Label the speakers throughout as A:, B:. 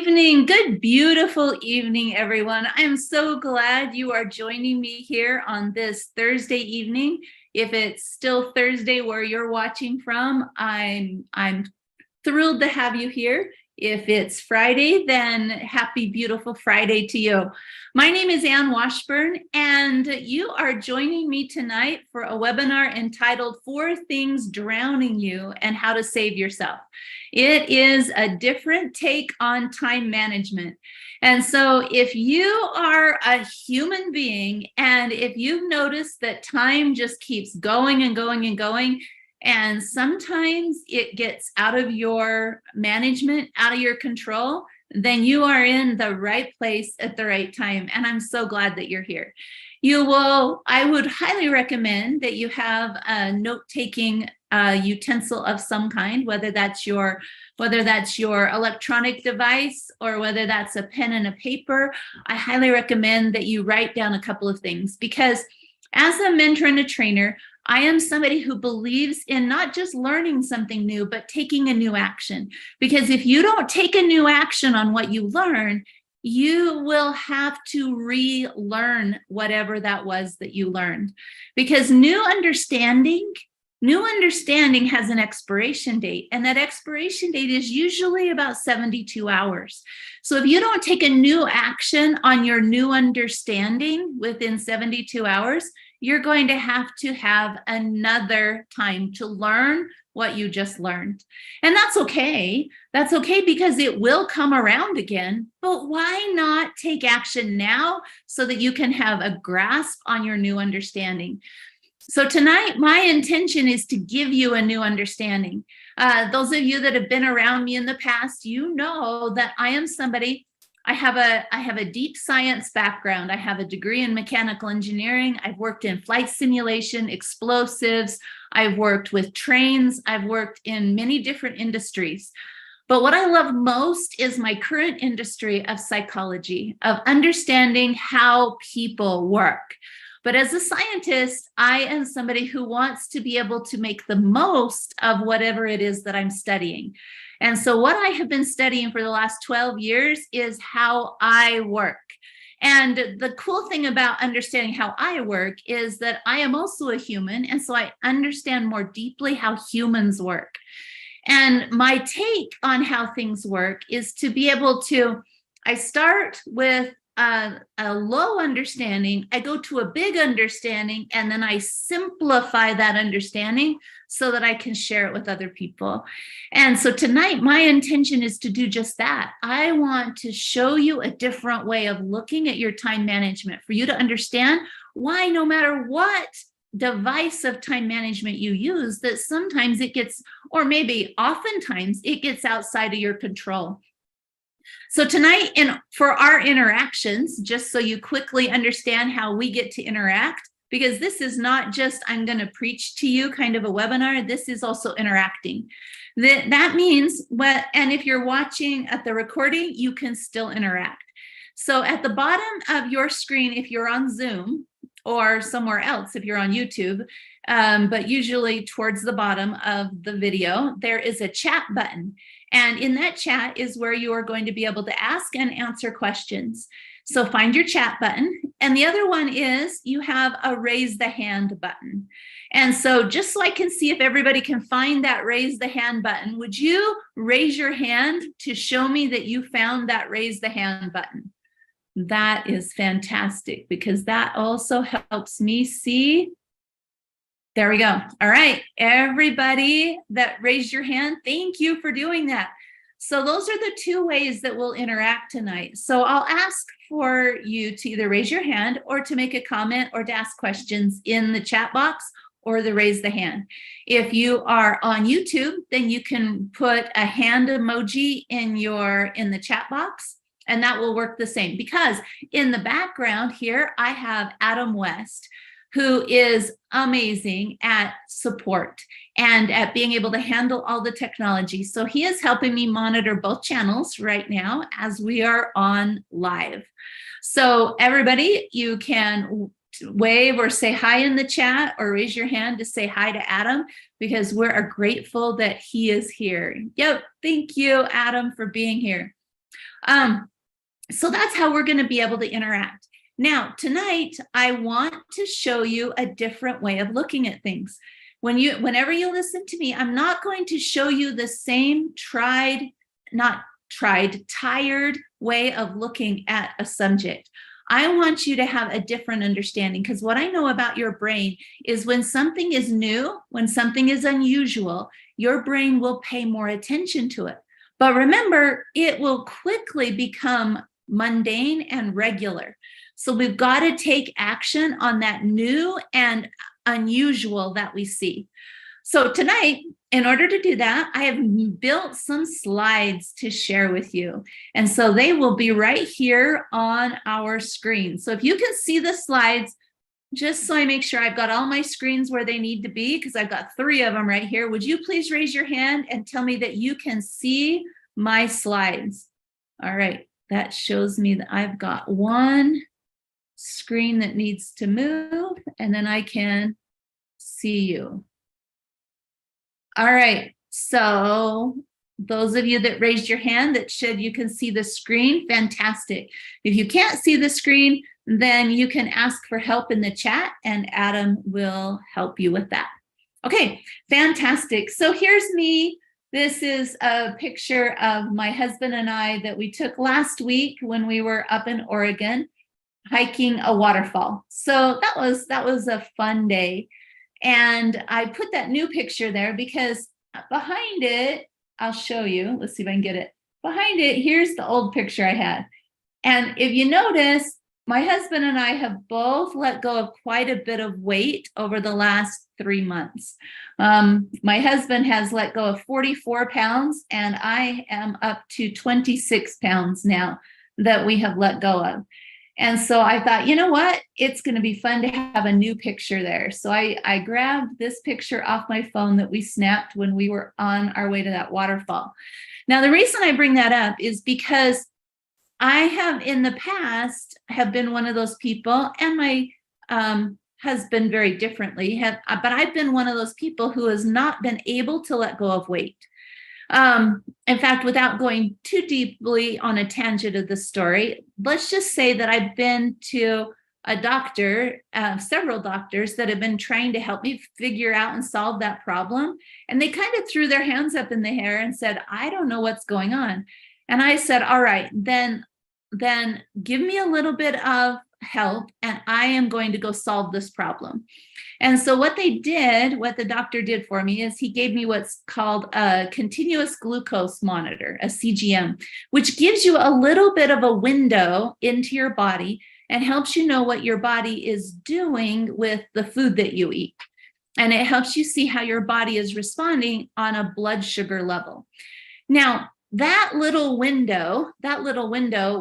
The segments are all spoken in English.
A: evening. Good, beautiful evening, everyone. I'm so glad you are joining me here on this Thursday evening. If it's still Thursday where you're watching from, I'm thrilled to have you here. If it's Friday, then happy, beautiful Friday to you. My name is Washburn, and you are joining me tonight for a webinar entitled 4 Things Drowning You and How to Save Yourself. It is a different take on time management. And so if you are a human being, and if you've noticed that time just keeps going and going and going, and sometimes it gets out of your management, out of your control, then you are in the right place at the right time. And I'm so glad that you're here. I would highly recommend that you have a note-taking utensil of some kind, whether that's your electronic device or whether that's a pen and a paper. I highly recommend that you write down a couple of things, because as a mentor and a trainer, I am somebody who believes in not just learning something new, but taking a new action. Because if you don't take a new action on what you learn, you will have to relearn whatever that was that you learned. Because new understanding has an expiration date, and that expiration date is usually about 72 hours. So if you don't take a new action on your new understanding within 72 hours, you're going to have another time to learn what you just learned. And that's okay. That's okay, because it will come around again. But why not take action now so that you can have a grasp on your new understanding? So tonight, my intention is to give you a new understanding. Those of you that have been around me in the past, you know that I am somebody. I have a deep science background. I have a degree in mechanical engineering. I've worked in flight simulation, explosives. I've worked with trains. I've worked in many different industries. But what I love most is my current industry of psychology, of understanding how people work. But as a scientist, I am somebody who wants to be able to make the most of whatever it is that I'm studying. And so what I have been studying for the last 12 years is how I work. And the cool thing about understanding how I work is that I am also a human. And so I understand more deeply how humans work. And my take on how things work is to be able to, I start with a low understanding, I go to a big understanding, and then I simplify that understanding so that I can share it with other people. And so tonight, my intention is to do just that. I want to show you a different way of looking at your time management, for you to understand why, no matter what device of time management you use, that sometimes it gets, or maybe oftentimes it gets outside of your control. So tonight, for our interactions, just so you quickly understand how we get to interact, because this is not just I'm going to preach to you kind of a webinar, this is also interacting. That means, and if you're watching at the recording, you can still interact. So at the bottom of your screen, if you're on Zoom, or somewhere else if you're on YouTube, but usually towards the bottom of the video, there is a chat button. And in that chat is where you are going to be able to ask and answer questions. So find your chat button. And the other one is you have a raise the hand button. And so just so I can see if everybody can find that raise the hand button, would you raise your hand to show me that you found that raise the hand button? That is fantastic, because that also helps me see. There we go. All right, everybody that raised your hand, thank you for doing that. So those are the 2 ways that we'll interact tonight. So I'll ask for you to either raise your hand or to make a comment or to ask questions in the chat box or the raise the hand. If you are on YouTube, then you can put a hand emoji in the chat box, and that will work the same, because in the background here, I have Adam West, who is amazing at support and at being able to handle all the technology. So he is helping me monitor both channels right now as we are on live. So everybody, you can wave or say hi in the chat or raise your hand to say hi to Adam, because we're grateful that he is here. Yep, thank you, Adam, for being here. So that's how we're going to be able to interact. Now, tonight, I want to show you a different way of looking at things. Whenever you listen to me, I'm not going to show you the same tired way of looking at a subject. I want you to have a different understanding, because what I know about your brain is when something is new, when something is unusual, your brain will pay more attention to it. But remember, it will quickly become mundane and regular. So we've got to take action on that new and unusual that we see. So tonight, in order to do that, I have built some slides to share with you. And so they will be right here on our screen. So if you can see the slides, just so I make sure I've got all my screens where they need to be, because I've got 3 of them right here, would you please raise your hand and tell me that you can see my slides? All right, that shows me that I've got one screen that needs to move, and then I can see you. All right, so those of you that raised your hand that said you can see the screen, fantastic. If you can't see the screen, then you can ask for help in the chat and Adam will help you with that. Okay, fantastic. So here's me. This is a picture of my husband and I that we took last week when we were up in Oregon hiking a waterfall. So that was a fun day. And I put that new picture there because behind it, I'll show you. Let's see if I can get it. Behind it, here's the old picture I had. And if you notice, my husband and I have both let go of quite a bit of weight over the last 3 months. My husband has let go of 44 pounds, and I am up to 26 pounds now that we have let go of. And so I thought, you know what? It's going to be fun to have a new picture there. So I grabbed this picture off my phone that we snapped when we were on our way to that waterfall. Now, the reason I bring that up is because I have in the past have been one of those people, and my husband very differently, but I've been one of those people who has not been able to let go of weight. In fact, without going too deeply on a tangent of the story, let's just say that I've been to a doctor, several doctors that have been trying to help me figure out and solve that problem. And they kind of threw their hands up in the air and said, I don't know what's going on. And I said, all right, then give me a little bit of help and I am going to go solve this problem. And so what the doctor did for me is he gave me what's called a continuous glucose monitor, a CGM, which gives you a little bit of a window into your body and helps you know what your body is doing with the food that you eat. And it helps you see how your body is responding on a blood sugar level. Now, that little window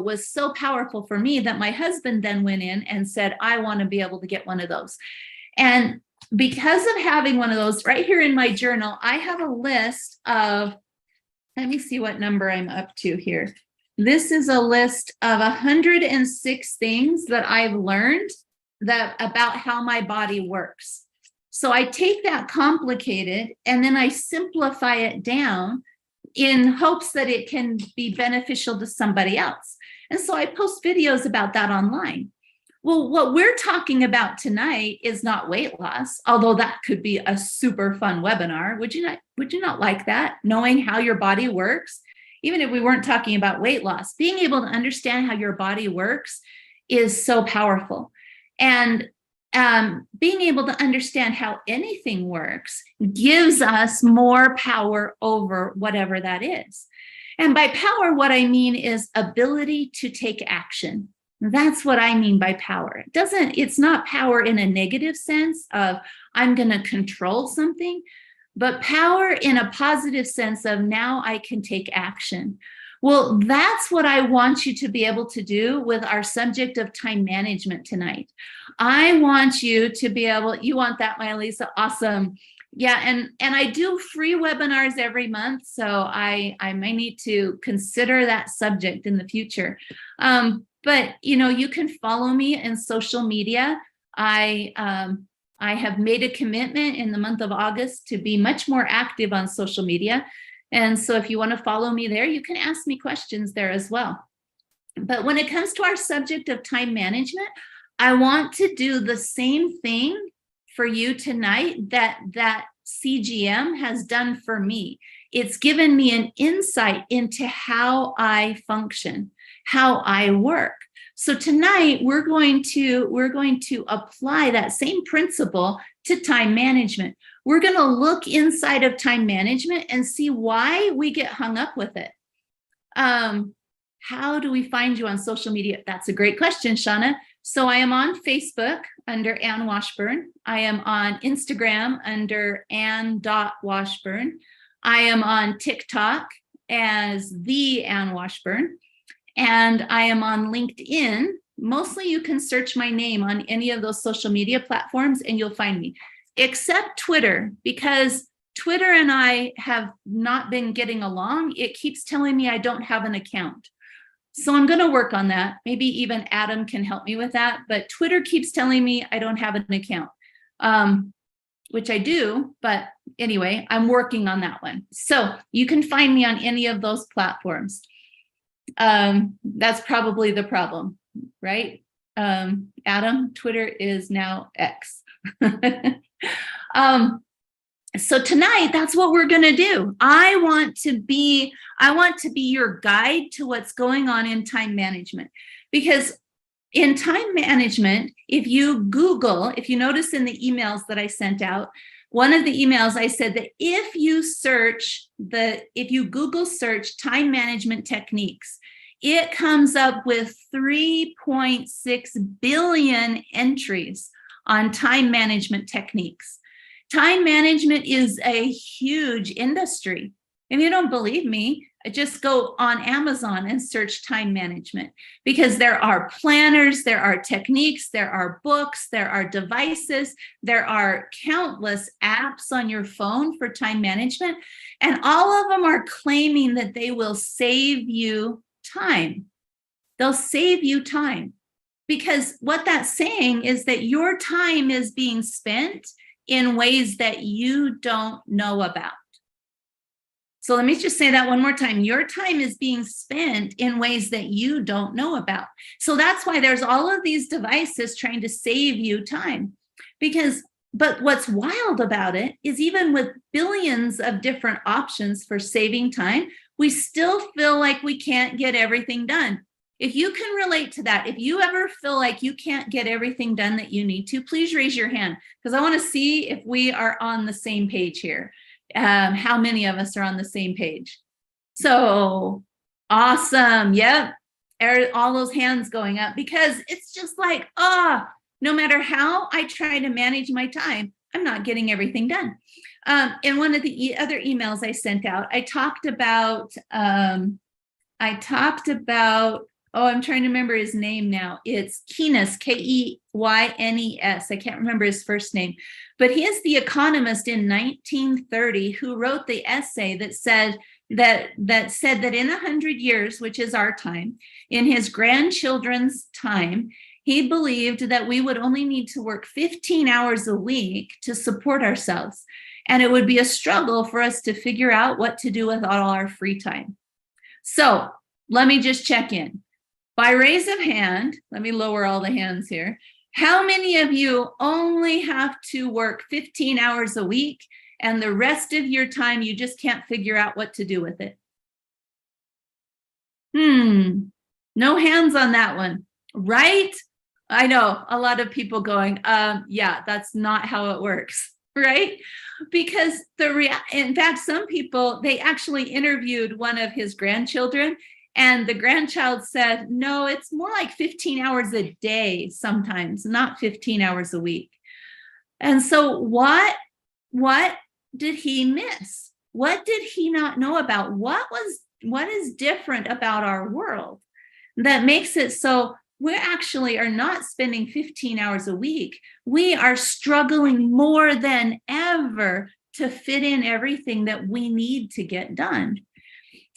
A: was so powerful for me that my husband then went in and said, I want to be able to get one of those. And because of having one of those, right here in my journal, I have a list of, let me see what number I'm up to here. This is a list of 106 things that I've learned about how my body works. So I take that complicated and then I simplify it down in hopes that it can be beneficial to somebody else. And so I post videos about that online. Well, what we're talking about tonight is not weight loss, although that could be a super fun webinar. Would you not like that? Knowing how your body works, even if we weren't talking about weight loss, being able to understand how your body works is so powerful. And being able to understand how anything works gives us more power over whatever that is. And by power, what I mean is ability to take action. That's what I mean by power. It's not power in a negative sense of I'm going to control something, but power in a positive sense of now I can take action. Well, that's what I want you to be able to do with our subject of time management tonight. I want you to be able, you want that, my Lisa? Awesome. Yeah, and I do free webinars every month, so I may need to consider that subject in the future. But you can follow me in social media. I have made a commitment in the month of August to be much more active on social media. And so if you want to follow me there, you can ask me questions there as well. But when it comes to our subject of time management, I want to do the same thing for you tonight that CGM has done for me. It's given me an insight into how I function, how I work. So tonight we're going to apply that same principle to time management. We're going to look inside of time management and see why we get hung up with it. How do we find you on social media? That's a great question, Shauna. So I am on Facebook under Ann Washburn. I am on Instagram under Ann.Washburn. I am on TikTok as the Ann Washburn. And I am on LinkedIn. Mostly you can search my name on any of those social media platforms and you'll find me, except Twitter, because Twitter and I have not been getting along. It keeps telling me I don't have an account. So I'm going to work on that. Maybe even Adam can help me with that. But Twitter keeps telling me I don't have an account, which I do. But anyway, I'm working on that one. So you can find me on any of those platforms. That's probably the problem, right? Adam, Twitter is now X. So tonight, that's what we're going to do. I want to be your guide to what's going on in time management, because in time management, if you notice in the emails that I sent out, one of the emails I said that if you Google search time management techniques, it comes up with 3.6 billion entries on time management techniques. Time management is a huge industry. If you don't believe me, just go on Amazon and search time management, because there are planners, there are techniques, there are books, there are devices, there are countless apps on your phone for time management, and all of them are claiming that they will save you time. They'll save you time, because what that's saying is that your time is being spent in ways that you don't know about. So let me just say that one more time. Your time is being spent in ways that you don't know about. So that's why there's all of these devices trying to save you time. But what's wild about it is, even with billions of different options for saving time, we still feel like we can't get everything done. If you can relate to that, if you ever feel like you can't get everything done that you need to, please raise your hand, because I want to see if we are on the same page here. How many of us are on the same page? So awesome. Yep. All those hands going up, because it's just like, no matter how I try to manage my time, I'm not getting everything done. In one of the other emails I sent out, I talked about, I'm trying to remember his name now. It's Keynes, Keynes. I can't remember his first name, but he is the economist in 1930 who wrote the essay that said that in 100 years, which is our time, in his grandchildren's time, he believed that we would only need to work 15 hours a week to support ourselves. And it would be a struggle for us to figure out what to do with all our free time. So let me just check in. By raise of hand, let me lower all the hands here. How many of you only have to work 15 hours a week, and the rest of your time you just can't figure out what to do with it? No hands on that one, right? I know a lot of people going, yeah, that's not how it works, right? Because in fact, some people, they actually interviewed one of his grandchildren, and the grandchild said, no, it's more like 15 hours a day sometimes, not 15 hours a week. And so what did he miss? What did he not know about? What is different about our world that makes it so we actually are not spending 15 hours a week? We are struggling more than ever to fit in everything that we need to get done.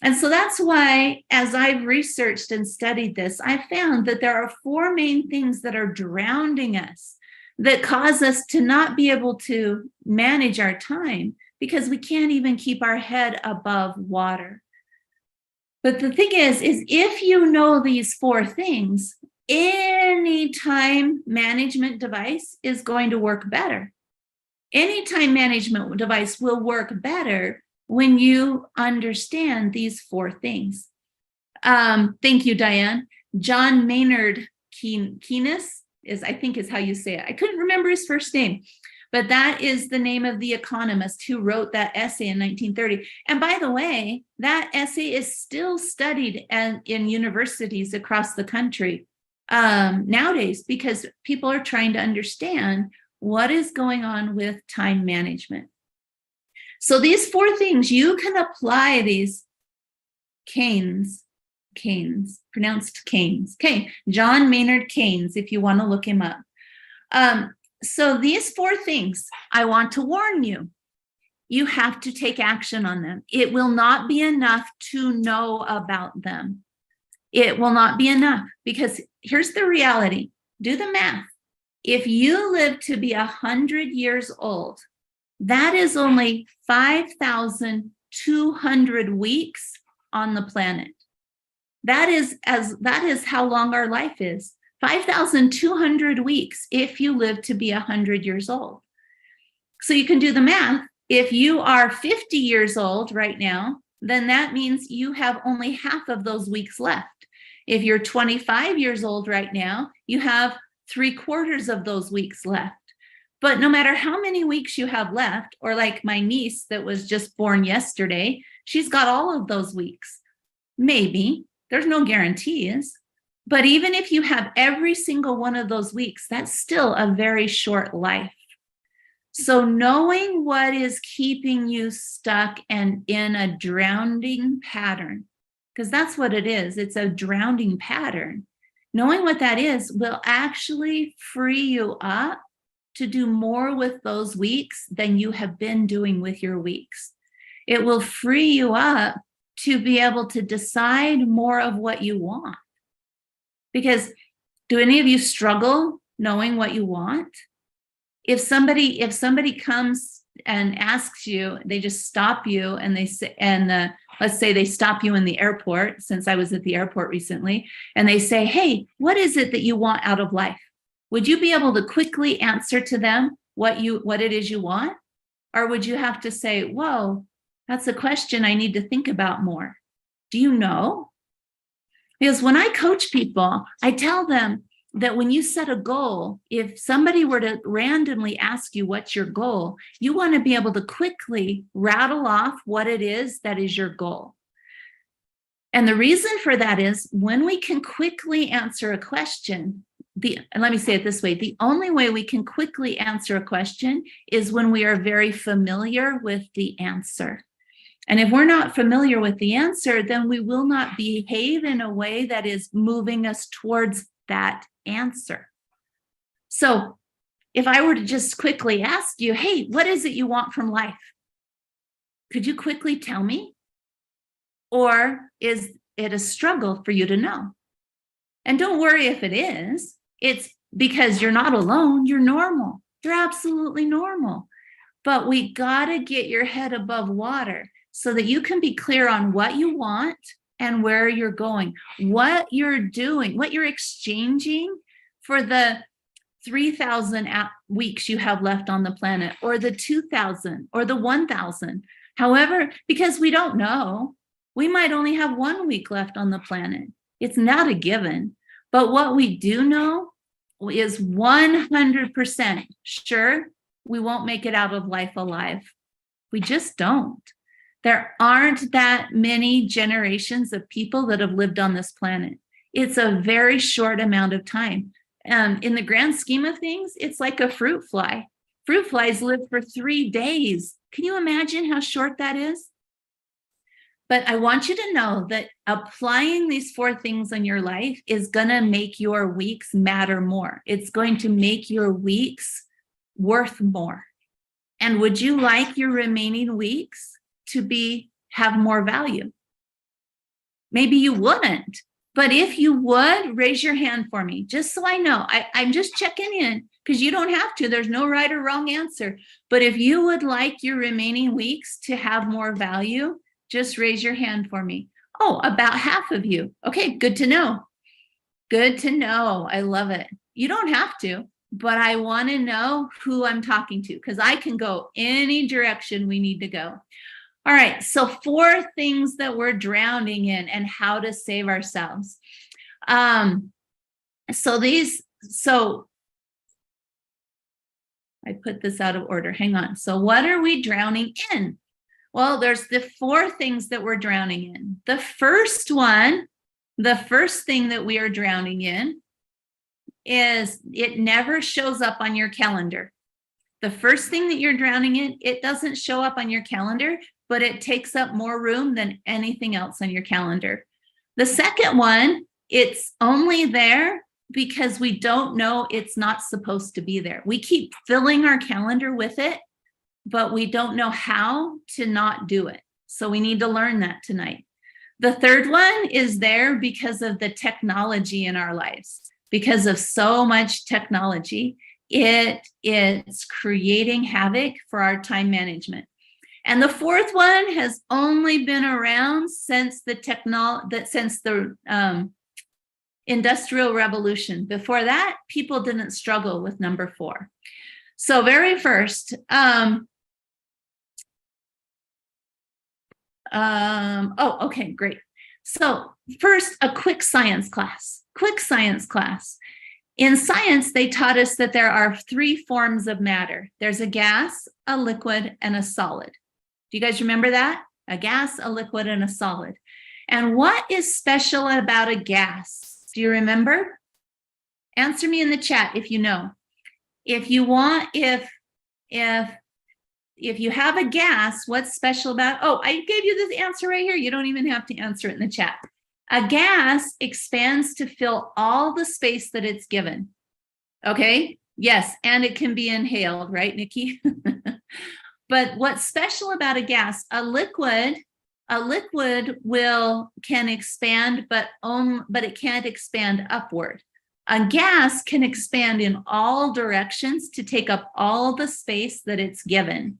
A: And so that's why, as I've researched and studied this, I found that there are 4 main things that are drowning us, that cause us to not be able to manage our time, because we can't even keep our head above water. But the thing is if you know these 4 things, any time management device is going to work better. Any time management device will work better when you understand these 4 things. Thank you, Diane. John Maynard Keynes I think is how you say it. I couldn't remember his first name, but that is the name of the economist who wrote that essay in 1930. And by the way, that essay is still studied in universities across the country nowadays, because people are trying to understand what is going on with time management. So these 4 things, you can apply these Keynes, pronounced Keynes. Okay, John Maynard Keynes, if you want to look him up. So these 4 things, I want to warn you, you have to take action on them. It will not be enough to know about them. It will not be enough, because here's the reality. Do the math. If you live to be 100 years old, that is only 5,200 weeks on the planet. That is how long our life is. 5,200 weeks if you live to be 100 years old. So you can do the math. If you are 50 years old right now, then that means you have only half of those weeks left. If you're 25 years old right now, you have 3/4 of those weeks left. But no matter how many weeks you have left, or like my niece that was just born yesterday, she's got all of those weeks. Maybe. There's no guarantees. But even if you have every single one of those weeks, that's still a very short life. So knowing what is keeping you stuck and in a drowning pattern, because that's what it is, it's a drowning pattern. Knowing what that is will actually free you up to do more with those weeks than you have been doing with your weeks. It will free you up to be able to decide more of what you want. Because do any of you struggle knowing what you want? If somebody comes and asks you, they just stop you and they say, let's say they stop you in the airport, since I was at the airport recently, and they say, hey, what is it that you want out of life? Would you be able to quickly answer to them what it is you want? Or would you have to say, whoa, that's a question I need to think about more. Do you know? Because when I coach people, I tell them that when you set a goal, if somebody were to randomly ask you what's your goal, you want to be able to quickly rattle off what it is that is your goal. And the reason for that is when we can quickly answer a question, let me say it this way, the only way we can quickly answer a question is when we are very familiar with the answer. And if we're not familiar with the answer, then we will not behave in a way that is moving us towards that answer. So if I were to just quickly ask you, hey, what is it you want from life? Could you quickly tell me? Or is it a struggle for you to know? And don't worry if it is. It's because you're not alone. You're normal. You're absolutely normal. But we got to get your head above water so that you can be clear on what you want and where you're going, what you're doing, what you're exchanging for the 3,000 weeks you have left on the planet, or the 2,000 or the 1,000. However, because we don't know, we might only have 1 week left on the planet. It's not a given. But what we do know is 100% sure we won't make it out of life alive. We just don't. There aren't that many generations of people that have lived on this planet. It's a very short amount of time. In the grand scheme of things, it's like a fruit fly. Fruit flies live for 3 days. Can you imagine how short that is? But I want you to know that applying these 4 things in your life is going to make your weeks matter more. It's going to make your weeks worth more. And would you like your remaining weeks to have more value? Maybe you wouldn't, but if you would, raise your hand for me, just so I know. I'm just checking in, because you don't have to. There's no right or wrong answer. But if you would like your remaining weeks to have more value, just raise your hand for me. Oh, about half of you. Okay, good to know. Good to know. I love it. You don't have to, but I want to know who I'm talking to because I can go any direction we need to go. All right, so 4 things that we're drowning in and how to save ourselves. So I put this out of order. Hang on. So what are we drowning in? Well, there's the 4 things that we're drowning in. The first thing that we are drowning in is it never shows up on your calendar. The first thing that you're drowning in, it doesn't show up on your calendar, but it takes up more room than anything else on your calendar. The second one, it's only there because we don't know it's not supposed to be there. We keep filling our calendar with it, but we don't know how to not do it. So we need to learn that tonight. The third one is there because of the technology in our lives. Because of so much technology, it's creating havoc for our time management. And the fourth one has only been around since the Industrial Revolution. Before that, people didn't struggle with number 4. So very first, okay, great. So first, a quick science class. In science, they taught us that there are 3 forms of matter. There's a gas, a liquid, and a solid. Do you guys remember that? A gas, a liquid, and a solid. And what is special about a gas? Do you remember? Answer me in the chat if you know. If you have a gas, what's special about? Oh, I gave you this answer right here. You don't even have to answer it in the chat. A gas expands to fill all the space that it's given. Okay? Yes, and it can be inhaled, right, Nikki? But what's special about a gas? A liquid can expand, but it can't expand upward. A gas can expand in all directions to take up all the space that it's given.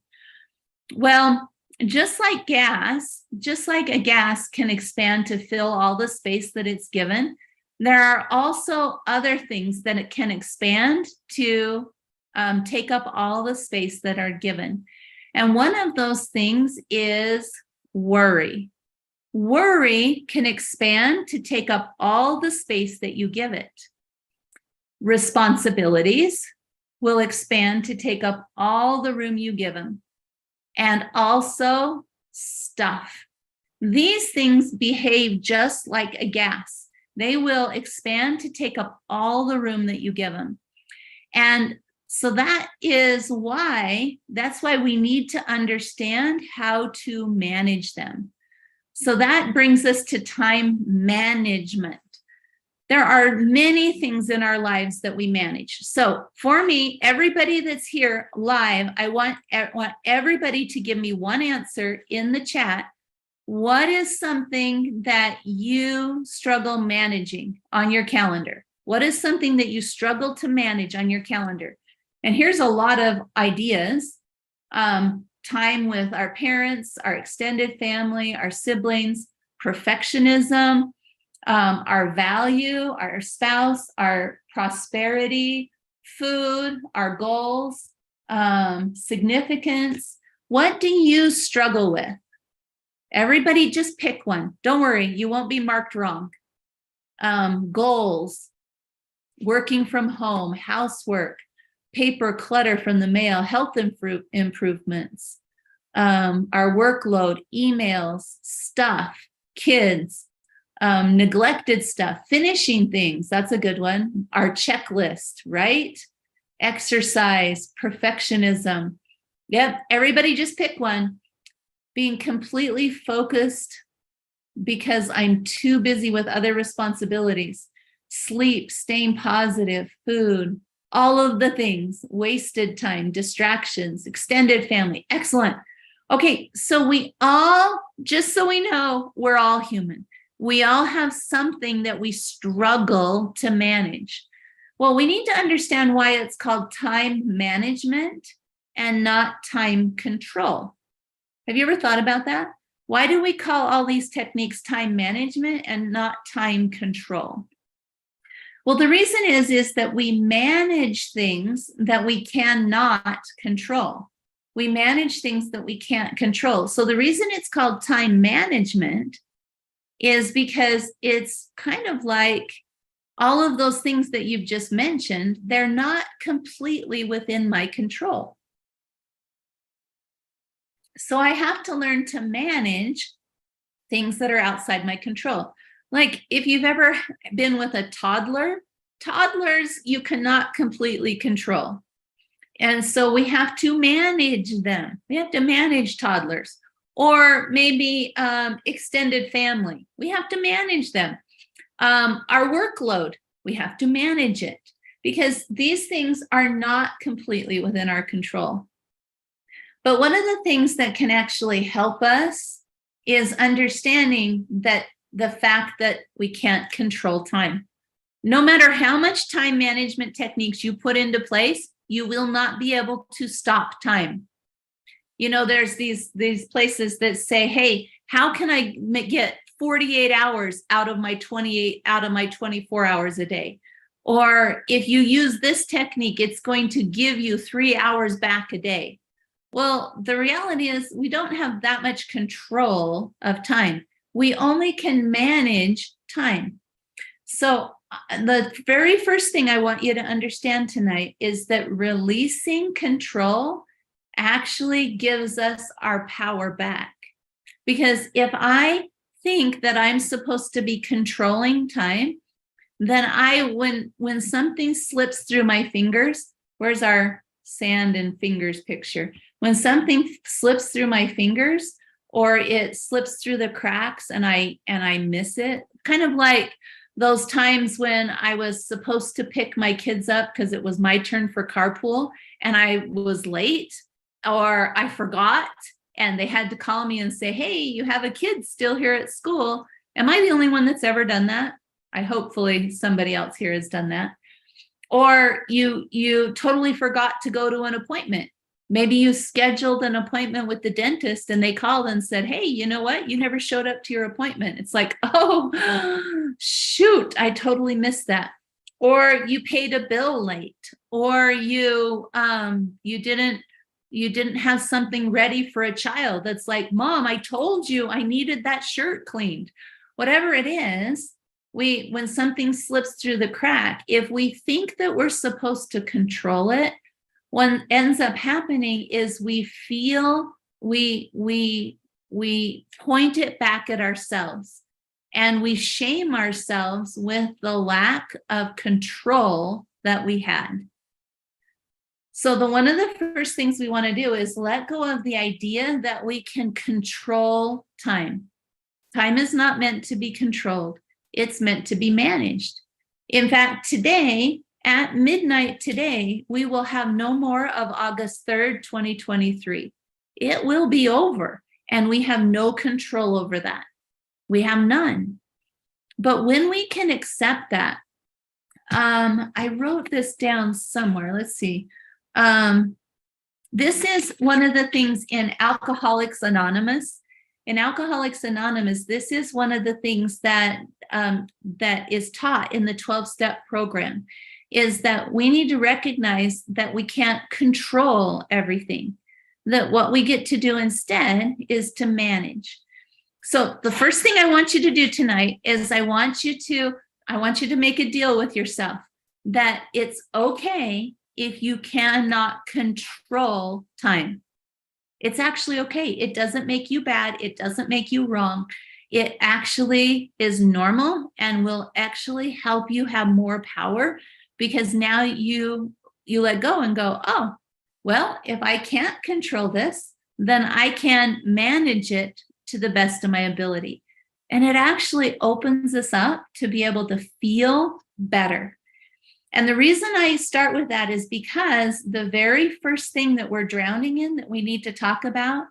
A: Well, just like a gas can expand to fill all the space that it's given, there are also other things that it can expand to take up all the space that are given. And one of those things is worry. Worry can expand to take up all the space that you give it. Responsibilities will expand to take up all the room you give them. And also stuff. These things behave just like a gas. They will expand to take up all the room that you give them. And so that's why we need to understand how to manage them. So that brings us to time management. There are many things in our lives that we manage. So for me, everybody that's here live, I want everybody to give me one answer in the chat. What is something that you struggle managing on your calendar? What is something that you struggle to manage on your calendar? And here's a lot of ideas. Time with our parents, our extended family, our siblings, perfectionism, our value, our spouse, our prosperity, food, our goals, significance. What do you struggle with? Everybody just pick one. Don't worry, you won't be marked wrong. Goals, working from home, housework, paper clutter from the mail, health improvements, our workload, emails, stuff, kids, neglected stuff, finishing things, that's a good one. Our checklist, right? Exercise, perfectionism. Yep, everybody just pick one. Being completely focused because I'm too busy with other responsibilities. Sleep, staying positive, food, all of the things, wasted time, distractions, extended family. Excellent. Okay, so we all, just so we know, we're all human. We all have something that we struggle to manage. Well, we need to understand why it's called time management and not time control. Have you ever thought about that? Why do we call all these techniques time management and not time control? Well, the reason is that we manage things that we cannot control. We manage things that we can't control. So the reason it's called time management is because it's kind of like all of those things that you've just mentioned, they're not completely within my control. So I have to learn to manage things that are outside my control. Like if you've ever been with a toddler, toddlers you cannot completely control. And so we have to manage them. We have to manage toddlers, or maybe extended family. We have to manage them. Our workload, we have to manage it because these things are not completely within our control. But one of the things that can actually help us is understanding that the fact that we can't control time. No matter how much time management techniques you put into place, you will not be able to stop time. You know, there's these places that say, hey, how can I get 48 hours out of my 24 hours a day? Or if you use this technique, it's going to give you 3 hours back a day. Well, the reality is we don't have that much control of time. We only can manage time. So the very first thing I want you to understand tonight is that releasing control actually gives us our power back. Because if I think that I'm supposed to be controlling time, then when something slips through my fingers, where's our sand and fingers picture? When something slips through my fingers or it slips through the cracks and I miss it, kind of like those times when I was supposed to pick my kids up because it was my turn for carpool and I was late or I forgot and they had to call me and say, hey, you have a kid still here at school. Am I the only one that's ever done that? Hopefully somebody else here has done that. Or you totally forgot to go to an appointment. Maybe you scheduled an appointment with the dentist and they called and said, hey, you know what? You never showed up to your appointment. It's like, oh, shoot, I totally missed that. Or you paid a bill late, or you didn't have something ready for a child. That's like, Mom, I told you I needed that shirt cleaned. Whatever it is, when something slips through the crack, if we think that we're supposed to control it, what ends up happening is we point it back at ourselves and we shame ourselves with the lack of control that we had. So one of the first things we want to do is let go of the idea that we can control time. Time is not meant to be controlled. It's meant to be managed. In fact, today, at midnight today, we will have no more of August 3rd, 2023. It will be over, and we have no control over that. We have none. But when we can accept that, I wrote this down somewhere. Let's see. This is one of the things in Alcoholics Anonymous. In Alcoholics Anonymous, this is one of the things that is taught in the 12-step program, is that we need to recognize that we can't control everything, that what we get to do instead is to manage. So the first thing I want you to do tonight is I want you to make a deal with yourself that it's okay if you cannot control time. It's actually okay. It doesn't make you bad. It doesn't make you wrong. It actually is normal and will actually help you have more power, because now you let go and go, oh, well, if I can't control this, then I can manage it to the best of my ability. And it actually opens us up to be able to feel better. And the reason I start with that is because the very first thing that we're drowning in that we need to talk about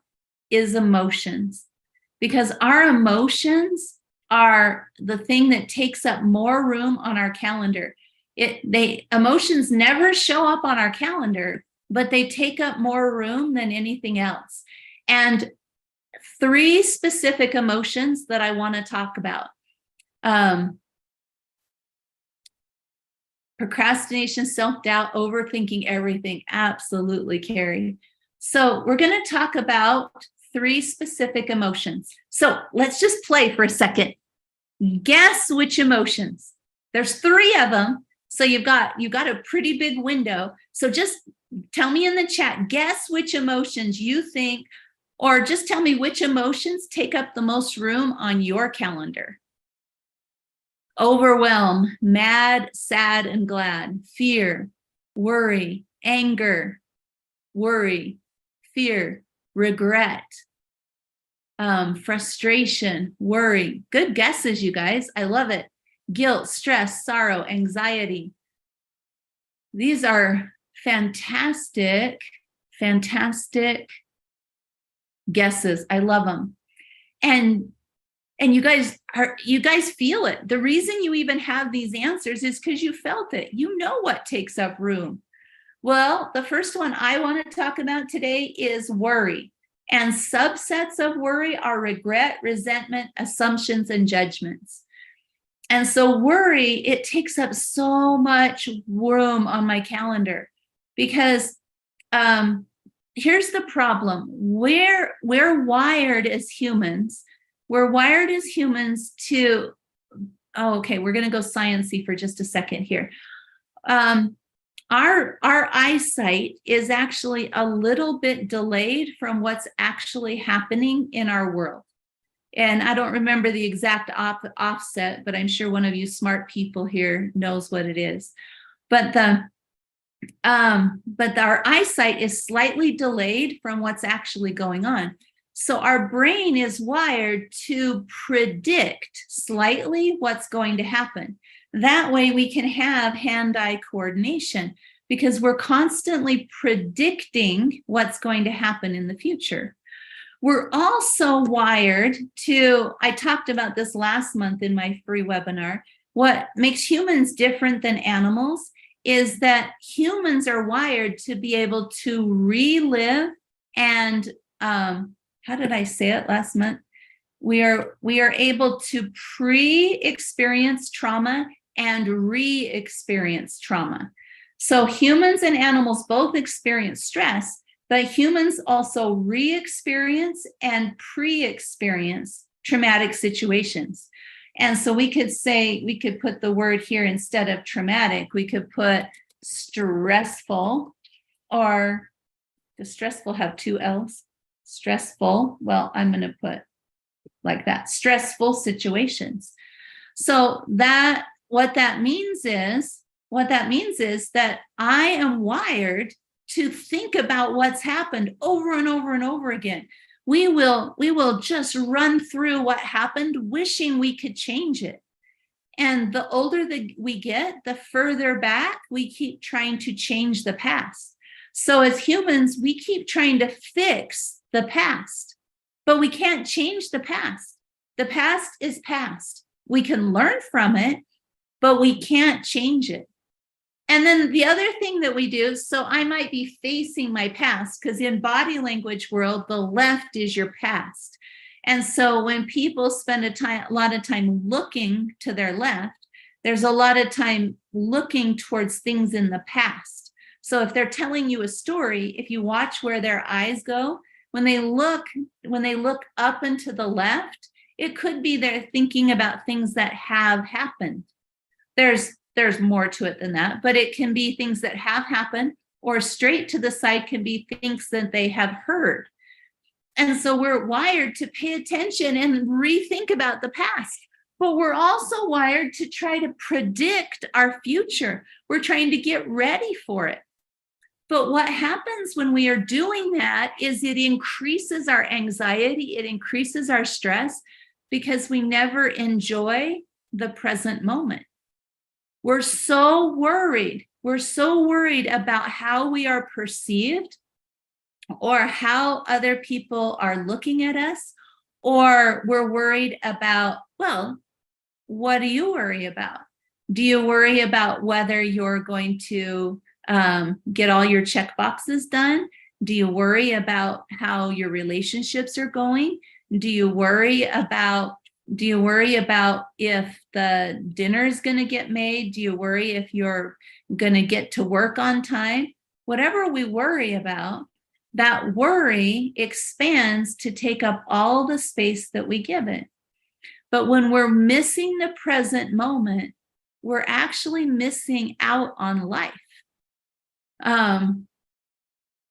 A: is emotions. Because our emotions are the thing that takes up more room on our calendar. Emotions never show up on our calendar, but they take up more room than anything else. And 3 specific emotions that I want to talk about. Procrastination, self-doubt, overthinking everything. Absolutely, Carrie. So we're going to talk about 3 specific emotions. So let's just play for a second. Guess which emotions. There's 3 of them. So you've got a pretty big window. So just tell me in the chat, guess which emotions you think, or just tell me which emotions take up the most room on your calendar. Overwhelm, mad, sad, and glad, fear, worry, anger, worry, fear, regret, frustration, worry. Good guesses, you guys. I love it. Guilt, stress, sorrow, anxiety. These are fantastic, fantastic guesses. I love them. And you guys feel it. The reason you even have these answers is because you felt it. You know what takes up room. Well, the first one I want to talk about today is worry. And subsets of worry are regret, resentment, assumptions, and judgments. And so worry, it takes up so much room on my calendar because here's the problem. We're wired as humans. We're wired as humans to, okay, we're going to go sciencey for just a second here. Our eyesight is actually a little bit delayed from what's actually happening in our world. And I don't remember the exact offset, but I'm sure one of you smart people here knows what it is. But our eyesight is slightly delayed from what's actually going on. So our brain is wired to predict slightly what's going to happen. That way we can have hand-eye coordination because we're constantly predicting what's going to happen in the future. We're also wired to, I talked about this last month in my free webinar, what makes humans different than animals is that humans are wired to be able to relive and, how did I say it last month? We are able to pre-experience trauma and re-experience trauma. So humans and animals both experience stress, but humans also re-experience and pre-experience traumatic situations. And so we could put the word here instead of traumatic, we could put stressful, or does stressful have 2 L's? Stressful, well, I'm going to put like that, stressful situations. So what that means is that I am wired to think about what's happened over and over and over again. We will just run through what happened, wishing we could change it. And the older that we get, the further back we keep trying to change the past. So as humans, we keep trying to fix the past, but we can't change the past. The past is past. We can learn from it, but we can't change it. And then the other thing that we do, so I might be facing my past, because in body language world, the left is your past. And so when people spend a lot of time looking to their left, there's a lot of time looking towards things in the past. So if they're telling you a story, if you watch where their eyes go, when they look up and to the left, it could be they're thinking about things that have happened. There's more to it than that, but it can be things that have happened, or straight to the side can be things that they have heard. And so we're wired to pay attention and rethink about the past, but we're also wired to try to predict our future. We're trying to get ready for it. But what happens when we are doing that is it increases our anxiety, it increases our stress, because we never enjoy the present moment. We're so worried. We're so worried about how we are perceived, or how other people are looking at us, or we're worried about, well, what do you worry about? Do you worry about whether you're going to get all your check boxes done? Do you worry about how your relationships are going? Do you worry about if the dinner is going to get made? Do you worry if you're going to get to work on time? Whatever we worry about, that worry expands to take up all the space that we give it. But when we're missing the present moment, we're actually missing out on life.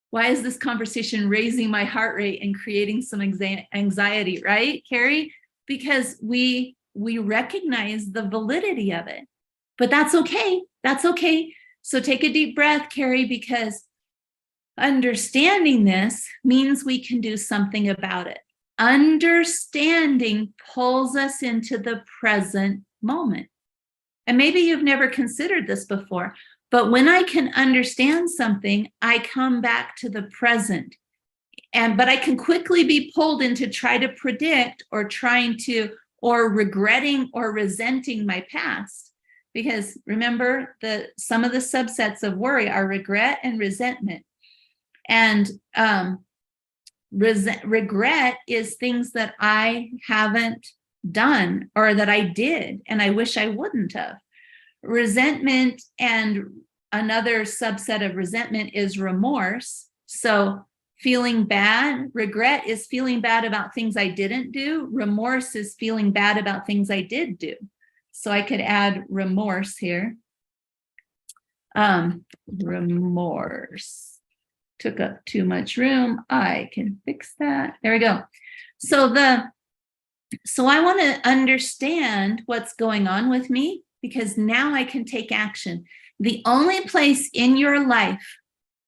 A: Why is this conversation raising my heart rate and creating some anxiety, right, Carrie? Because we recognize the validity of it, but that's okay. That's okay. So take a deep breath, Carrie, because understanding this means we can do something about it. Understanding pulls us into the present moment. And maybe you've never considered this before, but when I can understand something, I come back to the present. But I can quickly be pulled into try to predict or regretting or resenting my past. Because remember, some of the subsets of worry are regret and resentment. And regret is things that I haven't done or that I did and I wish I wouldn't have. Resentment, and another subset of resentment is remorse. So feeling bad, regret is feeling bad about things I didn't do. Remorse is feeling bad about things I did do. So I could add remorse here. Remorse took up too much room. I can fix that. There we go. So I want to understand what's going on with me, because now I can take action. The only place in your life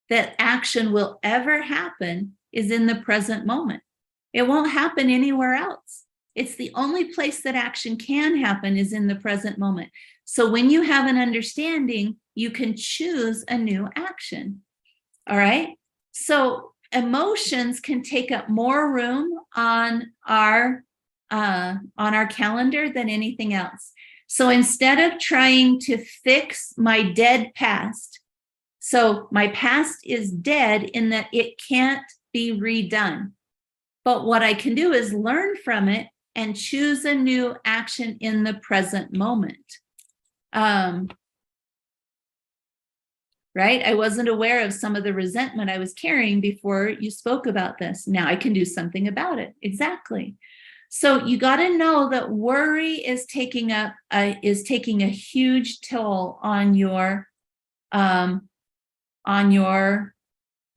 A: that action will ever happen is in the present moment. It won't happen anywhere else. It's the only place that action can happen is in the present moment. So when you have an understanding, you can choose a new action. All right. So emotions can take up more room on our calendar than anything else. So instead of trying to fix my dead past, so my past is dead in that it can't be redone. But what I can do is learn from it and choose a new action in the present moment. Right? I wasn't aware of some of the resentment I was carrying before you spoke about this. Now I can do something about it. Exactly. So you got to know that worry is taking a huge toll on your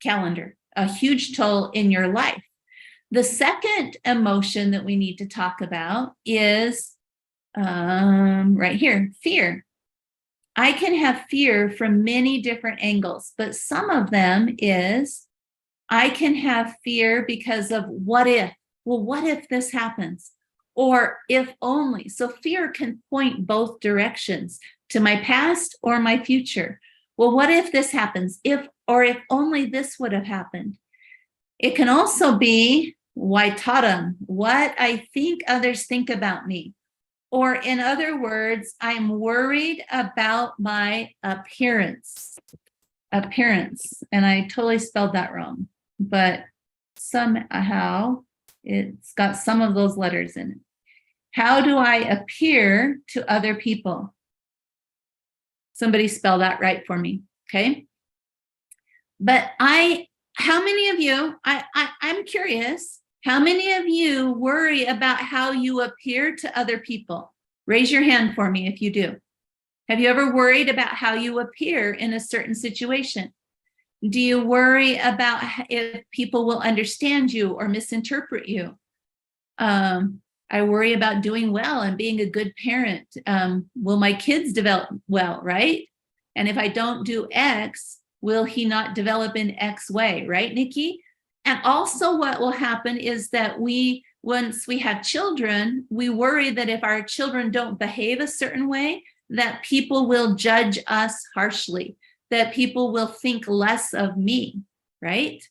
A: calendar, a huge toll in your life. The second emotion that we need to talk about is right here, fear. I can have fear from many different angles, but some of them is I can have fear because of what if. Well, what if this happens? Or if only. So fear can point both directions, to my past or my future. Well, what if this happens? If only this would have happened. It can also be waitaram, what I think others think about me. Or in other words, I'm worried about my appearance. And I totally spelled that wrong, but somehow it's got some of those letters in it. How do I appear to other people? Somebody spell that right for me, okay? But how many of you, I'm curious, how many of you worry about how you appear to other people? Raise your hand for me if you do. Have you ever worried about how you appear in a certain situation? Do you worry about if people will understand you or misinterpret you? I worry about doing well and being a good parent. Will my kids develop well, right? And if I don't do X, will he not develop in X way, right, Nikki? And also what will happen is that once we have children, we worry that if our children don't behave a certain way, that people will judge us harshly, that people will think less of me, right?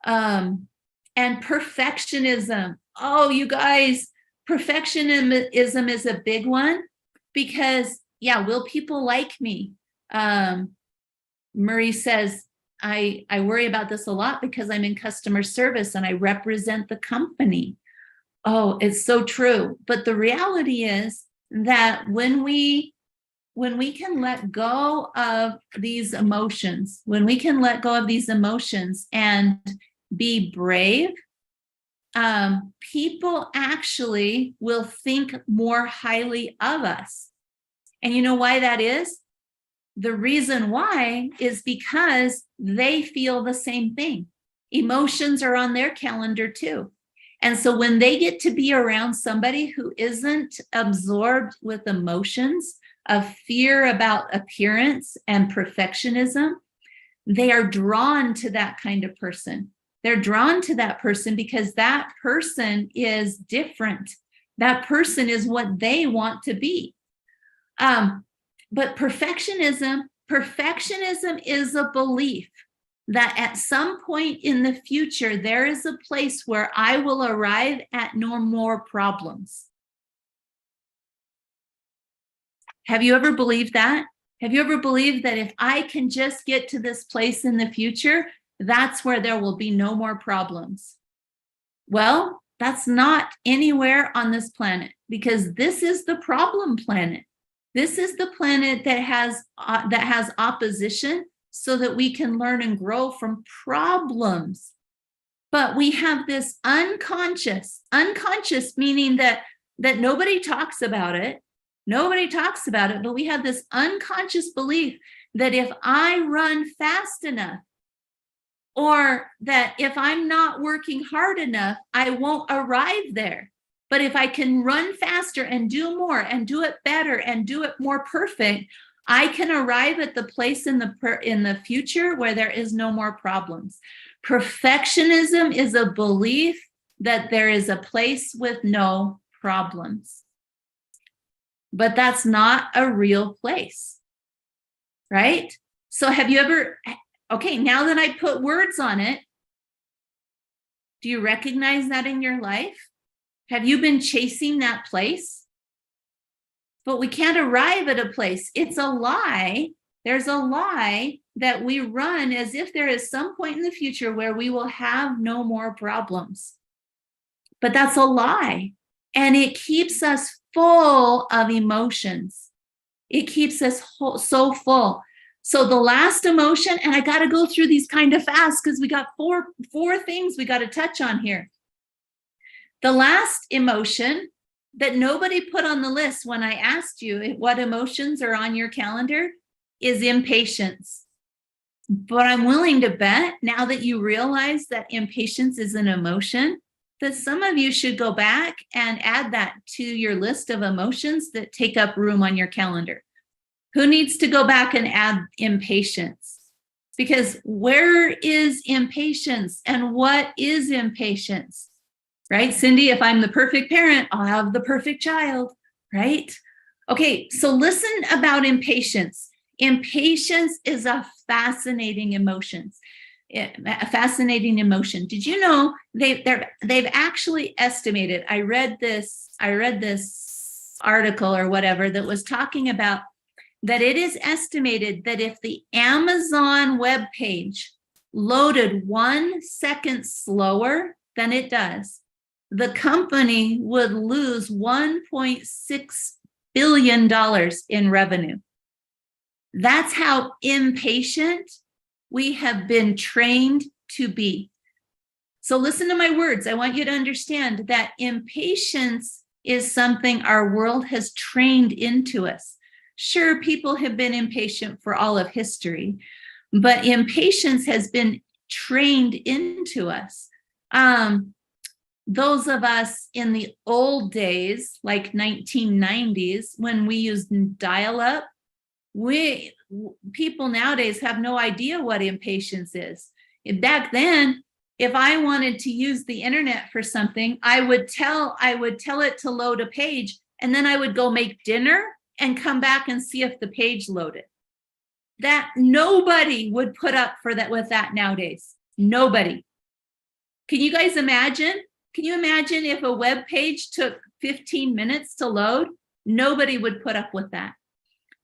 A: And perfectionism. Oh, you guys, perfectionism is a big one, because Yeah, will people like me? Murray says, I worry about this a lot because I'm in customer service and I represent the company. Oh, it's so true. But the reality is that when we can let go of these emotions, and be brave, people actually will think more highly of us. And you know why that is? The reason why is because they feel the same thing. Emotions are on their calendar too. And so when they get to be around somebody who isn't absorbed with emotions of fear about appearance and perfectionism, they are drawn to that kind of person. They're drawn to that person because that person is different. That person is what they want to be. But perfectionism is a belief that at some point in the future, there is a place where I will arrive at no more problems. Have you ever believed that? Have you ever believed that if I can just get to this place in the future, that's where there will be no more problems? Well, that's not anywhere on this planet, because this is the problem planet. This is the planet that has opposition so that we can learn and grow from problems. But we have this unconscious meaning that nobody talks about it. Nobody talks about it, but we have this unconscious belief that if I run fast enough, or that if I'm not working hard enough, I won't arrive there. But if I can run faster and do more and do it better and do it more perfect, I can arrive at the place in the future where there is no more problems. Perfectionism is a belief that there is a place with no problems. But that's not a real place, right? So have you ever, okay, now that I put words on it, do you recognize that in your life? Have you been chasing that place? But we can't arrive at a place. It's a lie. There's a lie that we run as if there is some point in the future where we will have no more problems. But that's a lie. And it keeps us full of emotions. It keeps us so full. So the last emotion, and I got to go through these kind of fast because we got four things we got to touch on here. The last emotion that nobody put on the list when I asked you what emotions are on your calendar is impatience. But I'm willing to bet, now that you realize that impatience is an emotion, that some of you should go back and add that to your list of emotions that take up room on your calendar. Who needs to go back and add impatience? Because where is impatience and what is impatience? Right, Cindy, if I'm the perfect parent, I'll have the perfect child, right? Okay, so listen about impatience. Impatience is a fascinating emotion. Did you know they've actually estimated? I read this article or whatever that was talking about that it is estimated that if the Amazon webpage loaded 1 second slower than it does, the company would lose $1.6 billion in revenue. That's how impatient we have been trained to be. So listen to my words. I want you to understand that impatience is something our world has trained into us. Sure, people have been impatient for all of history, but impatience has been trained into us. Those of us in the old days, like 1990s, when we used dial-up, people nowadays have no idea what impatience is. Back then, if I wanted to use the internet for something, I would tell it to load a page, and then I would go make dinner and come back and see if the page loaded. That nobody would put up with that nowadays. Nobody. Can you guys imagine? Can you imagine if a web page took 15 minutes to load? Nobody would put up with that.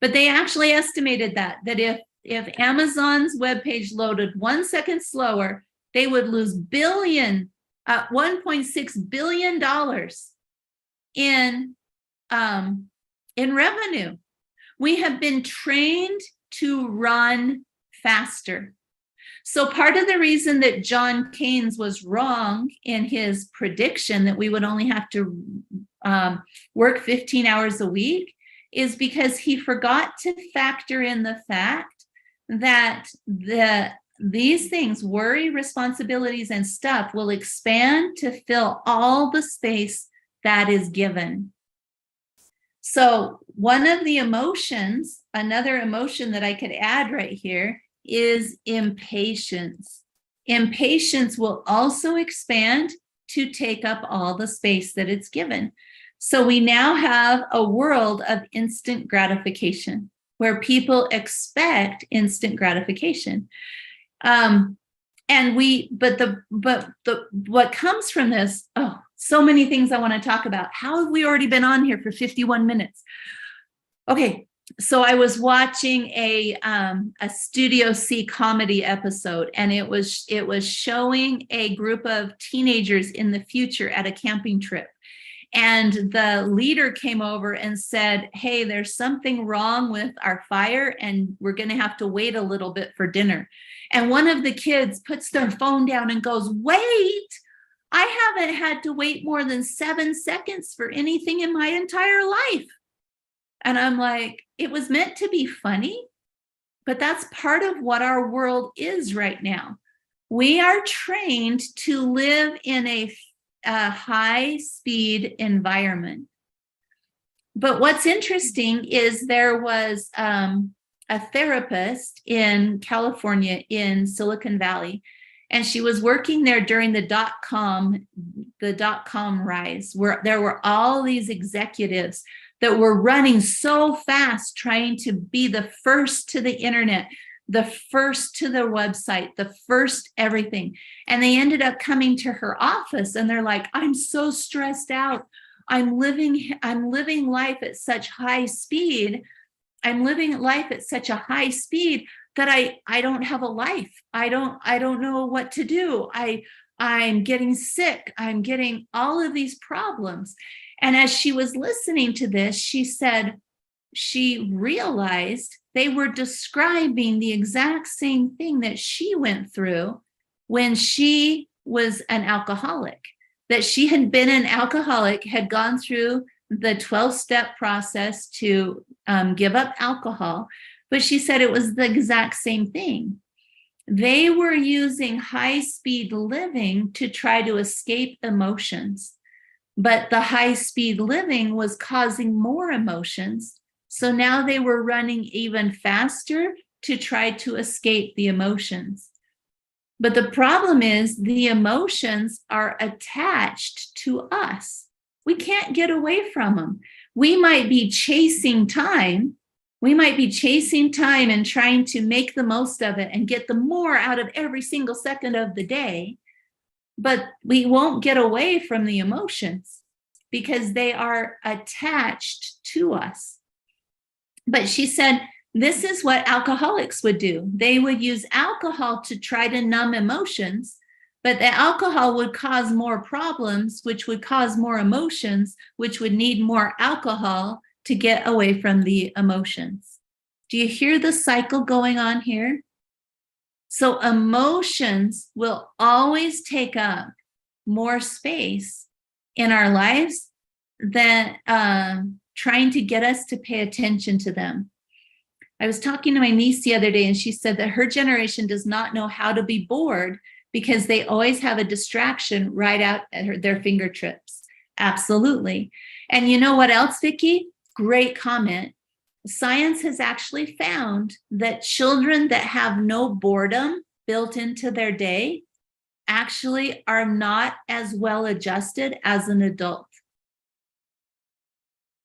A: But they actually estimated that if Amazon's webpage loaded 1 second slower, they would lose $1.6 billion in revenue. We have been trained to run faster. So part of the reason that John Keynes was wrong in his prediction that we would only have to work 15 hours a week is because he forgot to factor in the fact that these things, worry, responsibilities, and stuff, will expand to fill all the space that is given. So one of the emotions, another emotion that I could add right here, is impatience. Impatience will also expand to take up all the space that it's given. So we now have a world of instant gratification where people expect instant gratification. What comes from this, so many things I want to talk about. How have we already been on here for 51 minutes? Okay, so I was watching a Studio C comedy episode, and it was showing a group of teenagers in the future at a camping trip. And the leader came over and said, hey, there's something wrong with our fire, and we're going to have to wait a little bit for dinner. And one of the kids puts their phone down and goes, wait, I haven't had to wait more than 7 seconds for anything in my entire life. And I'm like, it was meant to be funny, but that's part of what our world is right now. We are trained to live in a high-speed environment. But what's interesting is there was a therapist in California, in Silicon Valley, and she was working there during the dot-com rise, where there were all these executives that were running so fast, trying to be the first to the internet, the first to their website, the first everything. And they ended up coming to her office, and they're like, I'm so stressed out. I'm living life at such high speed. I'm living life at such a high speed that I don't have a life. I don't know what to do. I'm getting sick. I'm getting all of these problems. And as she was listening to this, she said she realized they were describing the exact same thing that she went through when she was an alcoholic, that she had been an alcoholic, had gone through the 12-step process to give up alcohol. But she said it was the exact same thing. They were using high-speed living to try to escape emotions, but the high-speed living was causing more emotions. So now they were running even faster to try to escape the emotions. But the problem is the emotions are attached to us. We can't get away from them. We might be chasing time. We might be chasing time and trying to make the most of it and get the more out of every single second of the day. But we won't get away from the emotions because they are attached to us. But she said, this is what alcoholics would do. They would use alcohol to try to numb emotions, but the alcohol would cause more problems, which would cause more emotions, which would need more alcohol to get away from the emotions. Do you hear the cycle going on here? So emotions will always take up more space in our lives than trying to get us to pay attention to them. I was talking to my niece the other day, and she said that her generation does not know how to be bored because they always have a distraction right out at their fingertips. Absolutely. And you know what else, Vicki? Great comment. Science has actually found that children that have no boredom built into their day actually are not as well adjusted as an adult.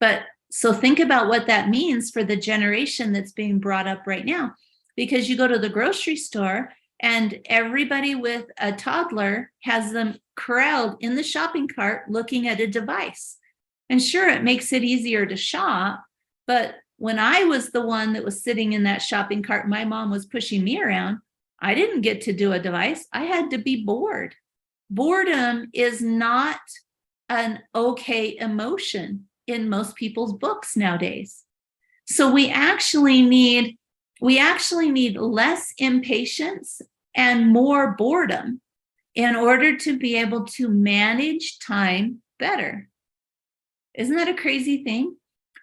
A: But so think about what that means for the generation that's being brought up right now, because you go to the grocery store and everybody with a toddler has them corralled in the shopping cart looking at a device. And sure, it makes it easier to shop, but when I was the one that was sitting in that shopping cart, my mom was pushing me around. I didn't get to do a device. I had to be bored. Boredom is not an okay emotion in most people's books nowadays. So we actually need less impatience and more boredom in order to be able to manage time better. Isn't that a crazy thing?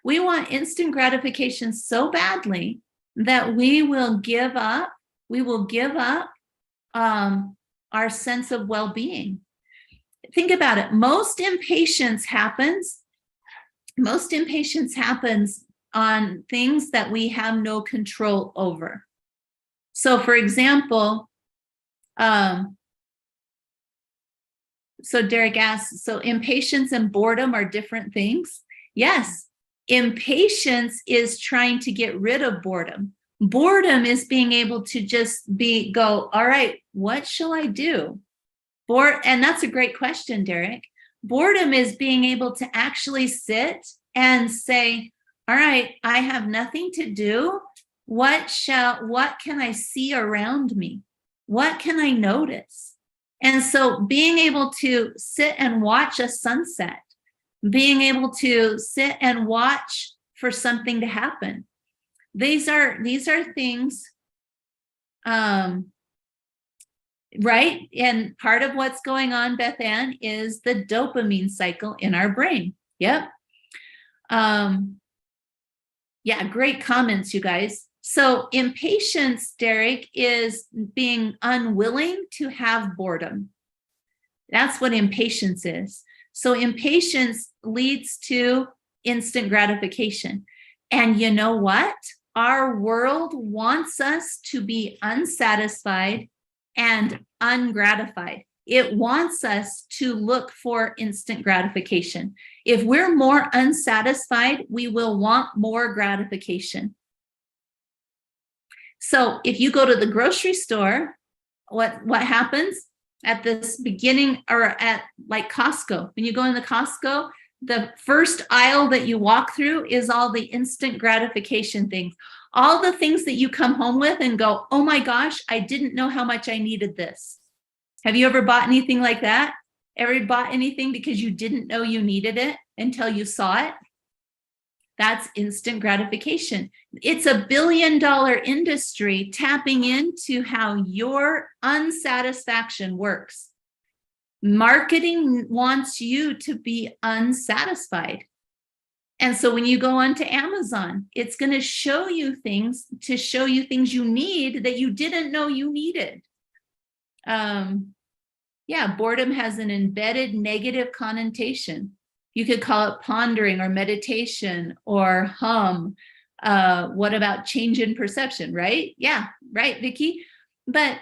A: We want instant gratification so badly that we will give up our sense of well-being. Think about it. Most impatience happens on things that we have no control over. So for example, so Derek asks, so impatience and boredom are different things? Yes, impatience is trying to get rid of boredom. Boredom is being able to just go, all right, what shall I do? And that's a great question, Derek. Boredom is being able to actually sit and say, all right, I have nothing to do. What can I see around me? What can I notice? And so being able to sit and watch a sunset, being able to sit and watch for something to happen. These are things, right? And part of what's going on, Beth Ann, is the dopamine cycle in our brain. Yep. Yeah, great comments, you guys. So impatience, Derek, is being unwilling to have boredom. That's what impatience is. So impatience leads to instant gratification. And you know what? Our world wants us to be unsatisfied and ungratified. It wants us to look for instant gratification. If we're more unsatisfied, we will want more gratification. So if you go to the grocery store, what happens at this beginning, or at like Costco, when you go in the Costco, the first aisle that you walk through is all the instant gratification things, all the things that you come home with and go, oh my gosh, I didn't know how much I needed this. Have you ever bought anything like that? Ever bought anything because you didn't know you needed it until you saw it? That's instant gratification. It's $1 billion industry tapping into how your unsatisfaction works. Marketing wants you to be unsatisfied. And so when you go onto Amazon, it's going to show you things you need that you didn't know you needed. Yeah, boredom has an embedded negative connotation. You could call it pondering or meditation or hum. What about change in perception, right? Yeah, right, Vicki. But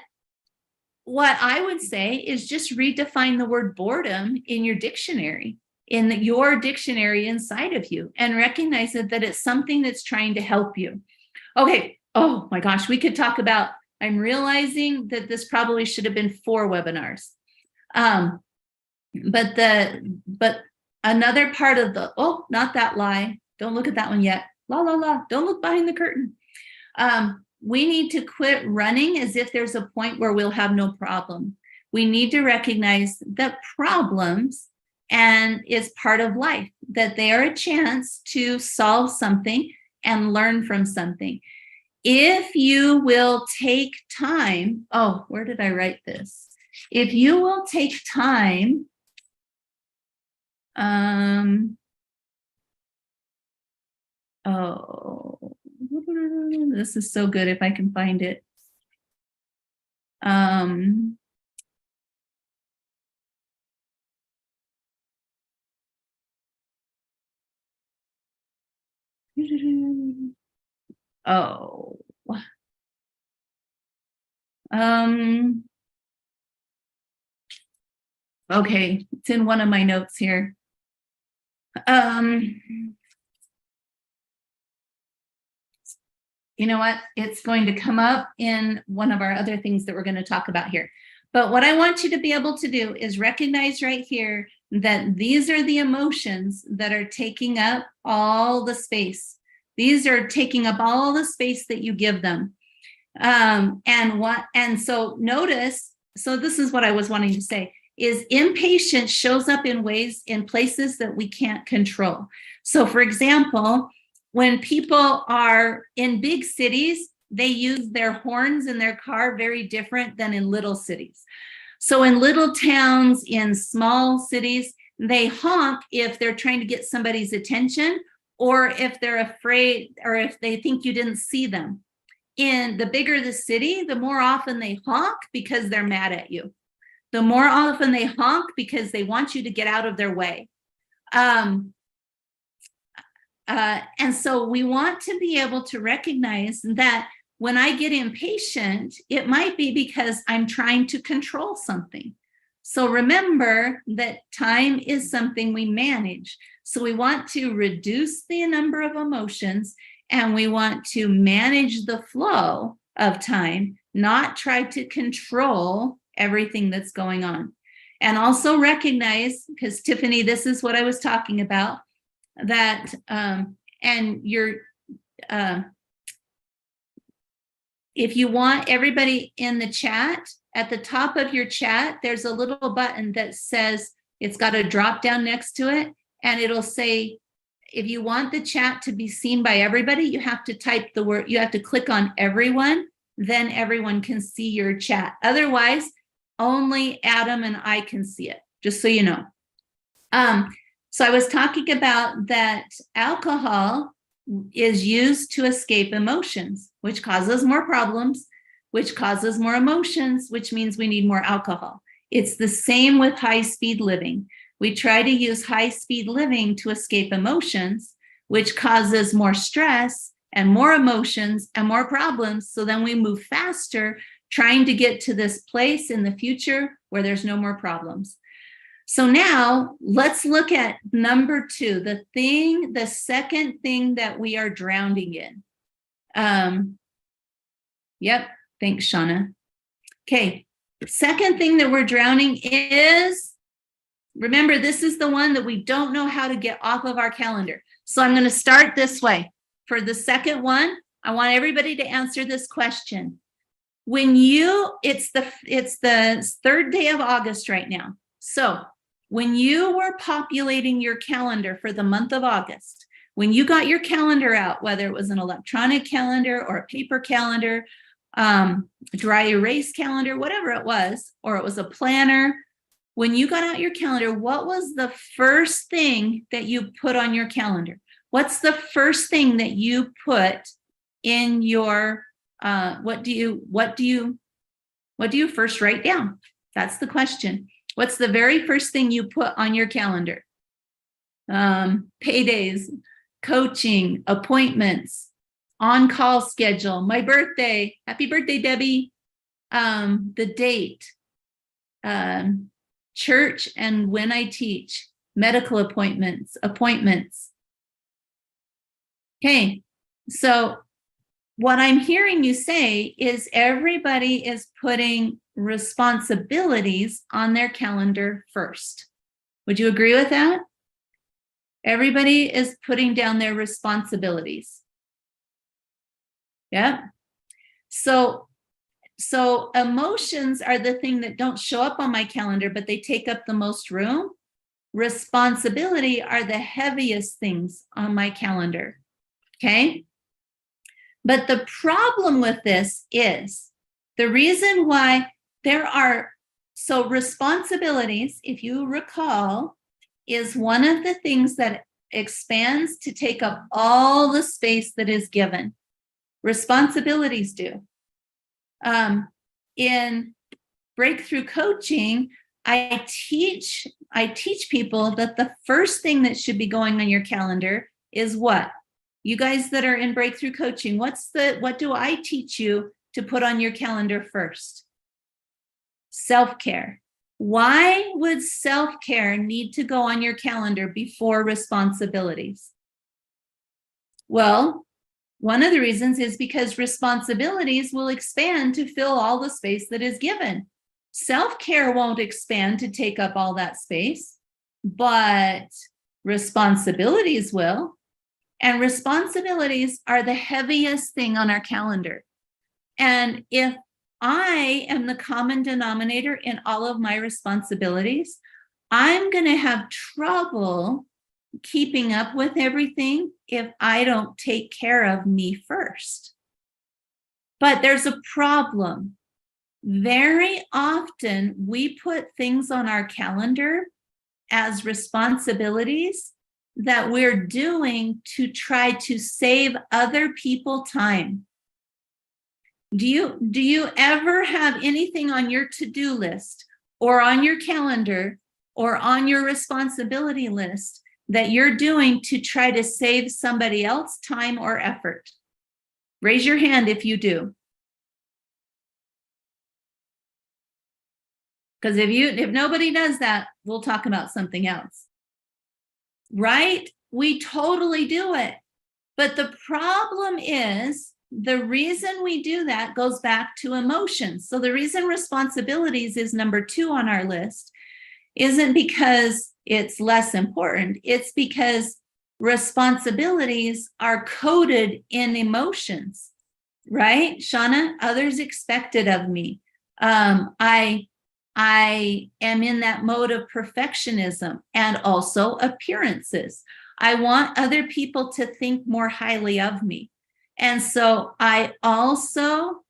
A: what I would say is just redefine the word boredom in your dictionary, inside of you, and recognize that it's something that's trying to help you. Okay. Oh my gosh, we could talk about, I'm realizing that this probably should have been 4 webinars. But another part of not that lie. Don't look at that one yet. Don't look behind the curtain. We need to quit running as if there's a point where we'll have no problem. We need to recognize that problems is part of life, that they are a chance to solve something and learn from something. If you will take time, where did I write this? If you will take time, this is so good if I can find it. Okay, it's in one of my notes here. You know what? It's going to come up in one of our other things that we're going to talk about here. But what I want you to be able to do is recognize right here that these are the emotions that are taking up all the space. These are taking up all the space that you give them. And so notice, so this is what I was wanting to say, is impatience shows up in places that we can't control. So for example, when people are in big cities, they use their horns in their car very different than in little cities. So in little towns, in small cities, they honk if they're trying to get somebody's attention, or if they're afraid, or if they think you didn't see them. In the bigger the city, the more often they honk because they're mad at you. The more often they honk because they want you to get out of their way. And so we want to be able to recognize that when I get impatient, it might be because I'm trying to control something. So remember that time is something we manage. So we want to reduce the number of emotions, and we want to manage the flow of time, not try to control everything that's going on. And also recognize, because Tiffany, this is what I was talking about, that if you want everybody in the chat, at the top of your chat, there's a little button that says, it's got a drop down next to it, and it'll say, if you want the chat to be seen by everybody, you have to type the word, you have to click on everyone, then everyone can see your chat. Otherwise, only Adam and I can see it, just so you know. So I was talking about that alcohol is used to escape emotions, which causes more problems, which causes more emotions, which means we need more alcohol. It's the same with high-speed living. We try to use high-speed living to escape emotions, which causes more stress and more emotions and more problems. So then we move faster, trying to get to this place in the future where there's no more problems. So now let's look at number 2, the second thing that we are drowning in. Yep, thanks, Shauna. Okay, second thing that we're drowning is, remember, this is the one that we don't know how to get off of our calendar. So I'm going to start this way. For the second one, I want everybody to answer this question. It's the third day of August right now. So when you were populating your calendar for the month of August, when you got your calendar out, whether it was an electronic calendar or a paper calendar, dry erase calendar, whatever it was, or it was a planner, when you got out your calendar, what was the first thing that you put on your calendar? What's the first thing that you put in your, what do you first write down? That's the question. What's the very first thing you put on your calendar? Paydays, coaching, appointments, on-call schedule, my birthday, happy birthday, Debbie, the date, church and when I teach, medical appointments. Okay, so what I'm hearing you say is everybody is putting responsibilities on their calendar first. Would you agree with that? Everybody is putting down their responsibilities. Yeah. So emotions are the thing that don't show up on my calendar, but they take up the most room. Responsibility are the heaviest things on my calendar. Okay. But the problem with this is the reason why so responsibilities, if you recall, is one of the things that expands to take up all the space that is given. Responsibilities do. In breakthrough coaching, I teach people that the first thing that should be going on your calendar is what? You guys that are in breakthrough coaching, what do I teach you to put on your calendar first? Self-care. Why would self-care need to go on your calendar before responsibilities? Well, one of the reasons is because responsibilities will expand to fill all the space that is given. Self-care won't expand to take up all that space, but responsibilities will. And responsibilities are the heaviest thing on our calendar. And if I am the common denominator in all of my responsibilities, I'm going to have trouble keeping up with everything if I don't take care of me first. But there's a problem. Very often we put things on our calendar as responsibilities that we're doing to try to save other people time. Do you ever have anything on your to-do list or on your calendar or on your responsibility list that you're doing to try to save somebody else time or effort? Raise your hand if you do. Because if nobody does that, we'll talk about something else. Right? We totally do it. But the problem is, the reason we do that goes back to emotions. So the reason responsibilities is number 2 on our list isn't because it's less important. It's because responsibilities are coded in emotions, right? Shauna, others expect it of me. I am in that mode of perfectionism and also appearances. I want other people to think more highly of me. And so I also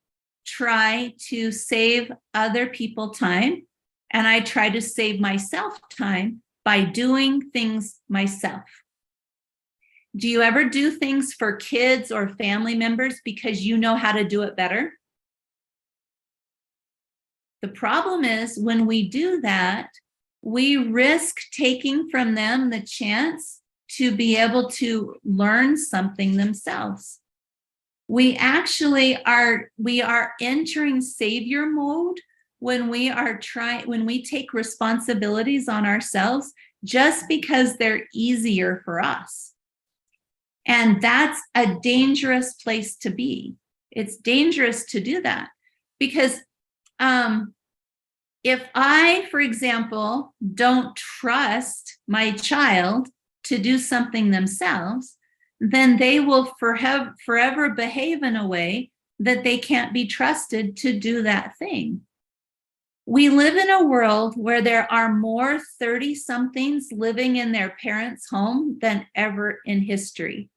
A: try to save other people time, and I try to save myself time by doing things myself. Do you ever do things for kids or family members because you know how to do it better? The problem is when we do that, we risk taking from them the chance to be able to learn something themselves. We actually are entering savior mode when we take responsibilities on ourselves just because they're easier for us. And that's a dangerous place to be. It's dangerous to do that because if I, for example, don't trust my child to do something themselves, then they will forever behave in a way that they can't be trusted to do that thing. We live in a world where there are more 30-somethings living in their parents' home than ever in history.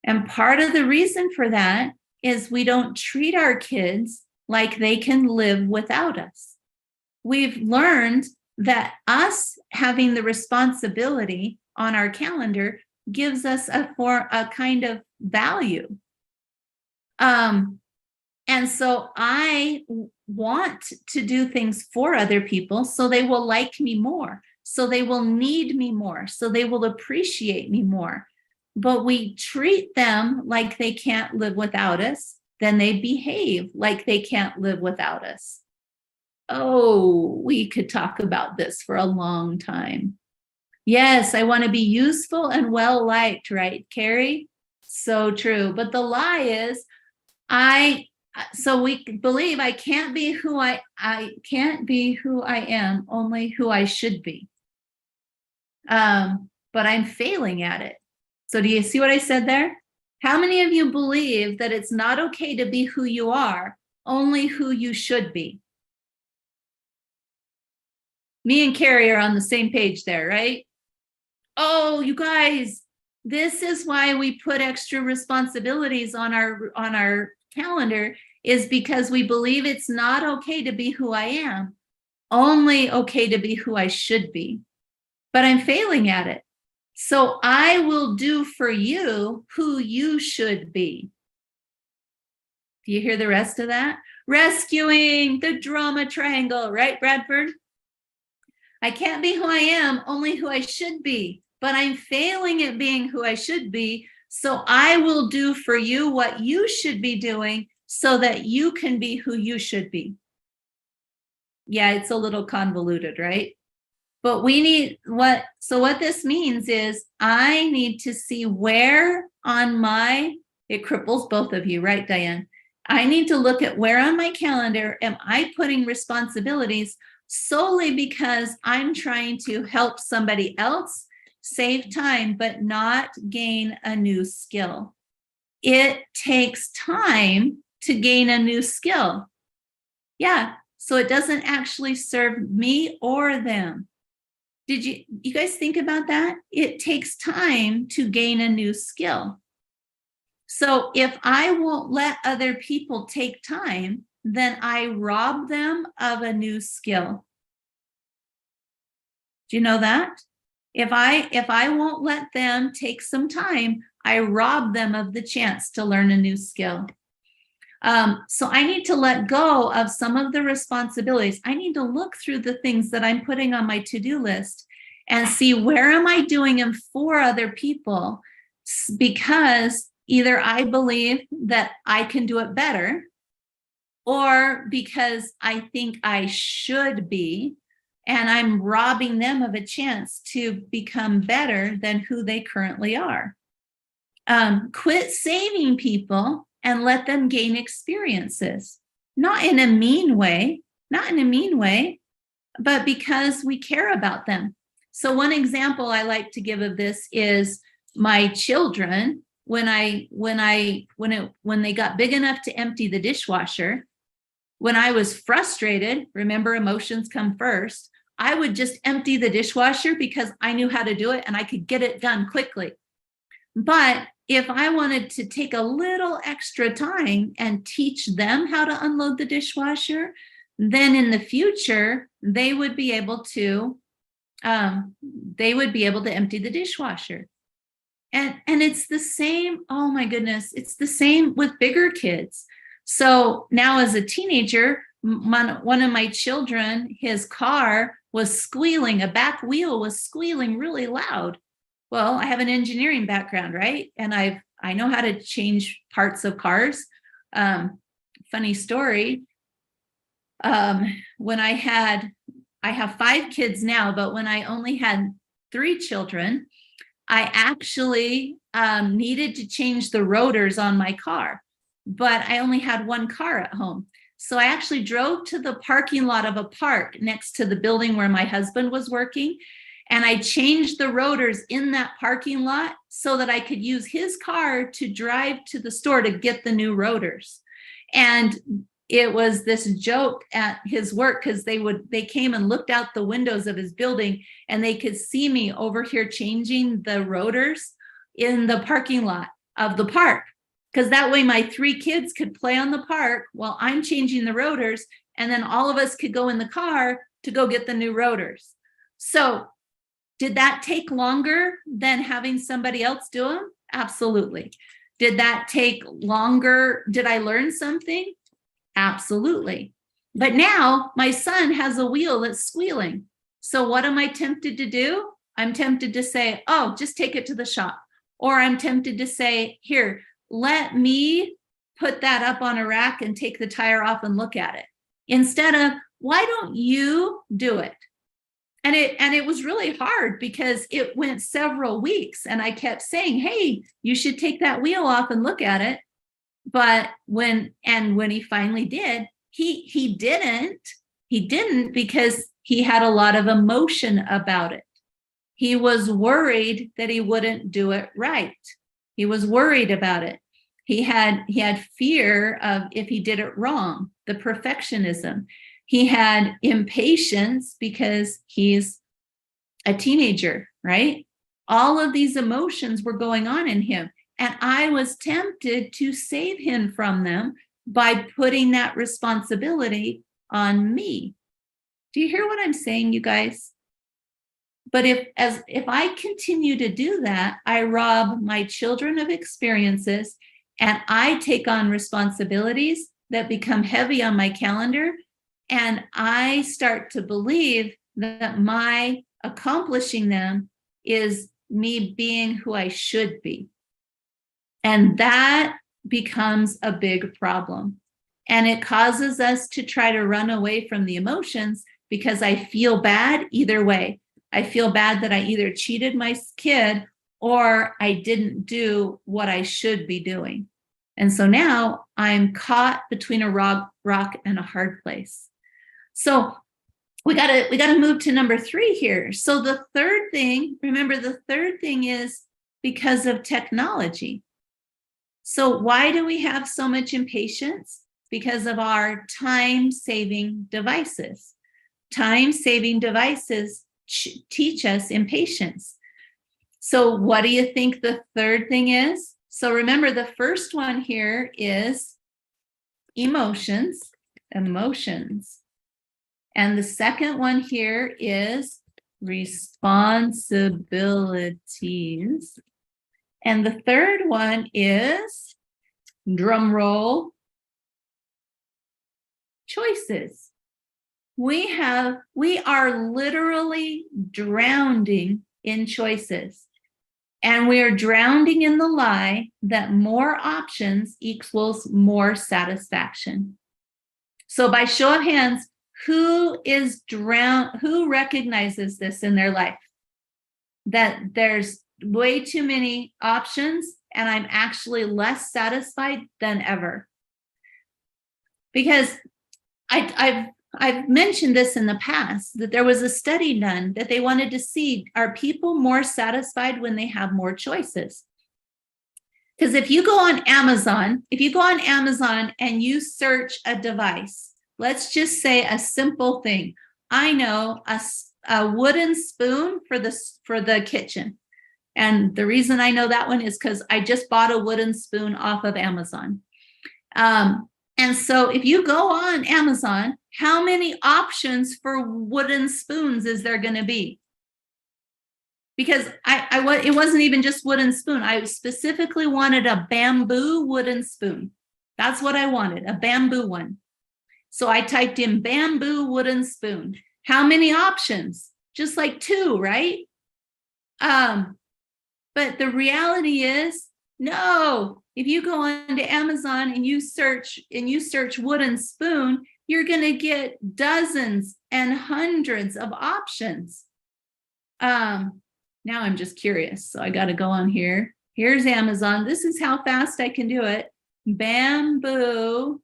A: And part of the reason for that is we don't treat our kids like they can live without us. We've learned that us having the responsibility on our calendar gives us a kind of value. And so I want to do things for other people so they will like me more, so they will need me more, so they will appreciate me more. But we treat them like they can't live without us, then they behave like they can't live without us. Oh, we could talk about this for a long time. Yes, I want to be useful and well-liked, right, Carrie? So true. But the lie is, so we believe I can't be who I can't be who I am, only who I should be. But I'm failing at it. So do you see what I said there? How many of you believe that it's not okay to be who you are, only who you should be? Me and Carrie are on the same page there, right? Oh, you guys, this is why we put extra responsibilities on our calendar, is because we believe it's not okay to be who I am, only okay to be who I should be. But I'm failing at it. So I will do for you who you should be. Do you hear the rest of that? Rescuing the drama triangle, right, Bradford? I can't be who I am, only who I should be. But I'm failing at being who I should be. So I will do for you what you should be doing so that you can be who you should be. Yeah, it's a little convoluted, right? But what this means is I need to see where on it cripples both of you, right, Diane? I need to look at where on my calendar am I putting responsibilities solely because I'm trying to help somebody else save time, but not gain a new skill. It takes time to gain a new skill. Yeah, so it doesn't actually serve me or them. Did you guys think about that? It takes time to gain a new skill. So if I won't let other people take time, then I rob them of a new skill. Do you know that? If I won't let them take some time, I rob them of the chance to learn a new skill. So I need to let go of some of the responsibilities. I need to look through the things that I'm putting on my to-do list and see where am I doing them for other people, because either I believe that I can do it better, or because I think I should be, and I'm robbing them of a chance to become better than who they currently are. Quit saving people and let them gain experiences, not in a mean way, but because we care about them. So one example I like to give of this is my children. When they got big enough to empty the dishwasher, when I was frustrated, remember, emotions come first, I would just empty the dishwasher because I knew how to do it and I could get it done quickly. But if I wanted to take a little extra time and teach them how to unload the dishwasher, then in the future, they would be able to empty the dishwasher. And it's the same, oh my goodness, it's the same with bigger kids. So now as a teenager, one of my children, his car was squealing, a back wheel was squealing really loud. Well, I have an engineering background, right? And I know how to change parts of cars. Funny story. When I have 5 kids now, but when I only had 3 children, I actually needed to change the rotors on my car, but I only had 1 car at home. So I actually drove to the parking lot of a park next to the building where my husband was working. And I changed the rotors in that parking lot so that I could use his car to drive to the store to get the new rotors. And it was this joke at his work because they came and looked out the windows of his building and they could see me over here changing the rotors in the parking lot of the park. Because that way my 3 kids could play on the park while I'm changing the rotors, and then all of us could go in the car to go get the new rotors. So did that take longer than having somebody else do them? Absolutely. Did that take longer? Did I learn something? Absolutely. But now my son has a wheel that's squealing. So what am I tempted to do? I'm tempted to say, oh, just take it to the shop. Or I'm tempted to say, here, let me put that up on a rack and take the tire off and look at it. Instead of, why don't you do it? And it was really hard because it went several weeks and I kept saying, hey, you should take that wheel off and look at it. But when he finally did, he didn't because he had a lot of emotion about it. He was worried that he wouldn't do it right. He was worried about it. He had fear of if he did it wrong, the perfectionism. He had impatience because he's a teenager, right? All of these emotions were going on in him. And I was tempted to save him from them by putting that responsibility on me. Do you hear what I'm saying, you guys? But if I continue to do that, I rob my children of experiences and I take on responsibilities that become heavy on my calendar. And I start to believe that my accomplishing them is me being who I should be. And that becomes a big problem. And it causes us to try to run away from the emotions because I feel bad either way. I feel bad that I either cheated my kid or I didn't do what I should be doing. And so now I'm caught between a rock and a hard place. So we gotta move to number 3 here. So the third thing, remember, the third thing is because of technology. So why do we have so much impatience? Because of our time-saving devices. Time-saving devices teach us impatience. So what do you think the third thing is? So remember, the first one here is emotions. And the second one here is responsibilities. And the third one is, drum roll, choices. We are literally drowning in choices. And we are drowning in the lie that more options equals more satisfaction. So by show of hands, who recognizes this in their life? That there's way too many options and I'm actually less satisfied than ever. Because I've mentioned this in the past, that there was a study done that they wanted to see, are people more satisfied when they have more choices? Because if you go on Amazon and you search a device, let's just say a simple thing. I know a wooden spoon for the kitchen. And the reason I know that one is because I just bought a wooden spoon off of Amazon. And so if you go on Amazon, how many options for wooden spoons is there going to be? Because it wasn't even just wooden spoon. I specifically wanted a bamboo wooden spoon. That's what I wanted, a bamboo one. So I typed in bamboo wooden spoon. How many options? Just like 2, right? But the reality is, no. If you go onto Amazon and you search wooden spoon, you're going to get dozens and hundreds of options. Now I'm just curious, so I got to go on here. Here's Amazon. This is how fast I can do it. Bamboo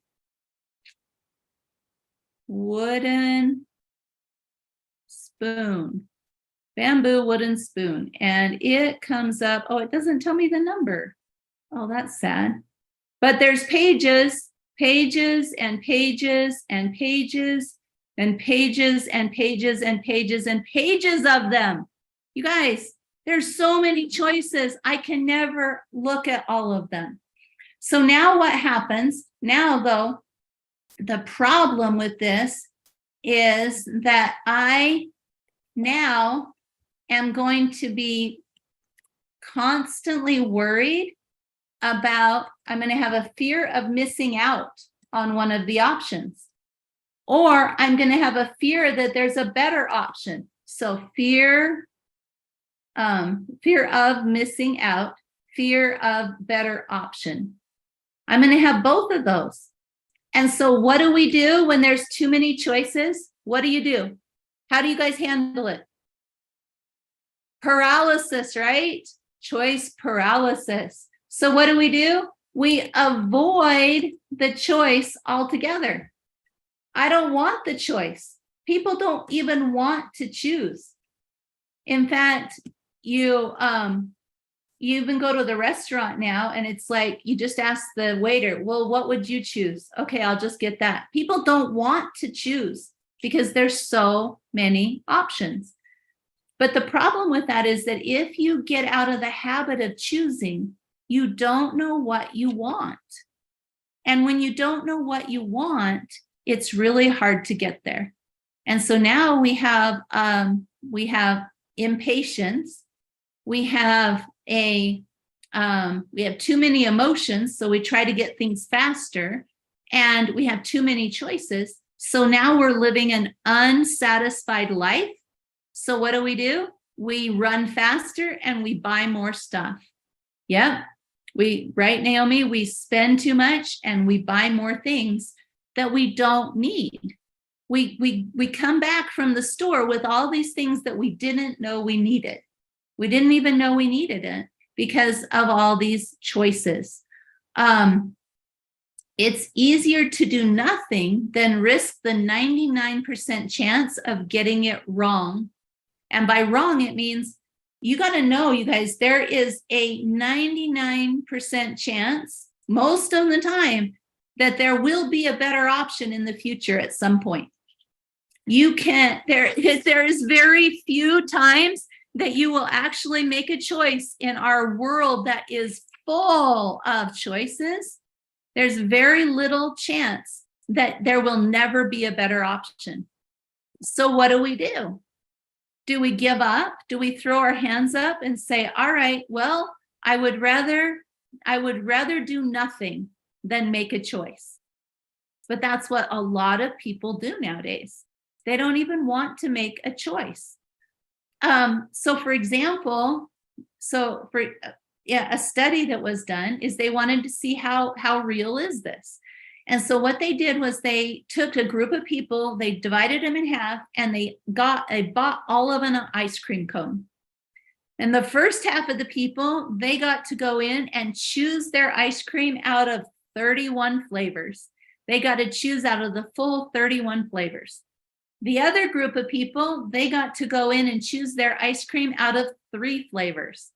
A: wooden spoon. Bamboo wooden spoon. And it comes up, oh, it doesn't tell me the number. Oh, that's sad. But there's pages and pages and pages and pages and pages and pages and pages of them. You guys, there's so many choices. I can never look at all of them. So now what happens? Now, though, the problem with this is that I now am going to be constantly worried about, I'm going to have a fear of missing out on one of the options, or I'm going to have a fear that there's a better option. So fear of missing out, fear of better option. I'm going to have both of those. And so what do we do when there's too many choices? What do you do? How do you guys handle it? Paralysis, right? Choice paralysis. So what do? We avoid the choice altogether. I don't want the choice. People don't even want to choose. In fact, you even go to the restaurant now and it's like, you just ask the waiter, well, what would you choose? Okay, I'll just get that. People don't want to choose because there's so many options. But the problem with that is that if you get out of the habit of choosing, you don't know what you want. And when you don't know what you want, it's really hard to get there. And so now we have impatience. We have too many emotions, so we try to get things faster, and we have too many choices. So now we're living an unsatisfied life. So what do? We run faster and we buy more stuff. Yep. Right, Naomi? We spend too much and we buy more things that we don't need. We come back from the store with all these things that we didn't know we needed. We didn't even know we needed it because of all these choices. It's easier to do nothing than risk the 99% chance of getting it wrong. And by wrong, it means you got to know, you guys, there is a 99% chance most of the time that there will be a better option in the future at some point. You can't, there is very few times that you will actually make a choice in our world that is full of choices. There's very little chance that there will never be a better option. So what do? Do we give up? Do we throw our hands up and say, all right, well, I would rather do nothing than make a choice? But that's what a lot of people do nowadays. They don't even want to make a choice. So for example, a study that was done is they wanted to see how real is this. And so what they did was they took a group of people, they divided them in half, and they bought all of an ice cream cone. And the first half of the people, they got to go in and choose their ice cream out of 31 flavors. They got to choose out of the full 31 flavors. The other group of people, they got to go in and choose their ice cream out of 3 flavors.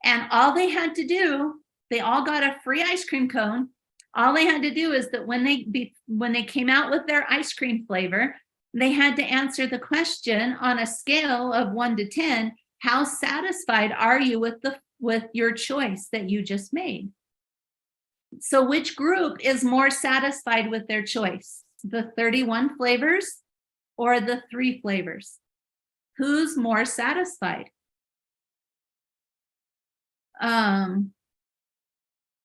A: And all they had to do, they all got a free ice cream cone. All they had to do is that when they came out with their ice cream flavor, they had to answer the question on a scale of 1 to 10, how satisfied are you with your choice that you just made? So which group is more satisfied with their choice? The 31 flavors or the 3 flavors? Who's more satisfied?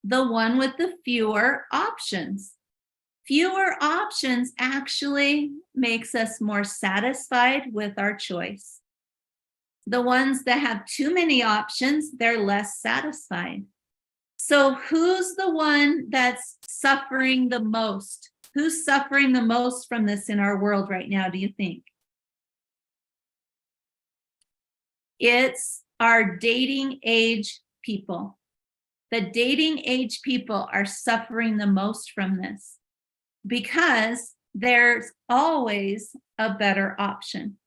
A: The one with the fewer options. Fewer options actually makes us more satisfied with our choice. The ones that have too many options, they're less satisfied. So who's the one that's suffering the most? Who's suffering the most from this in our world right now, do you think? It's our dating age people. The dating age people are suffering the most from this because there's always a better option.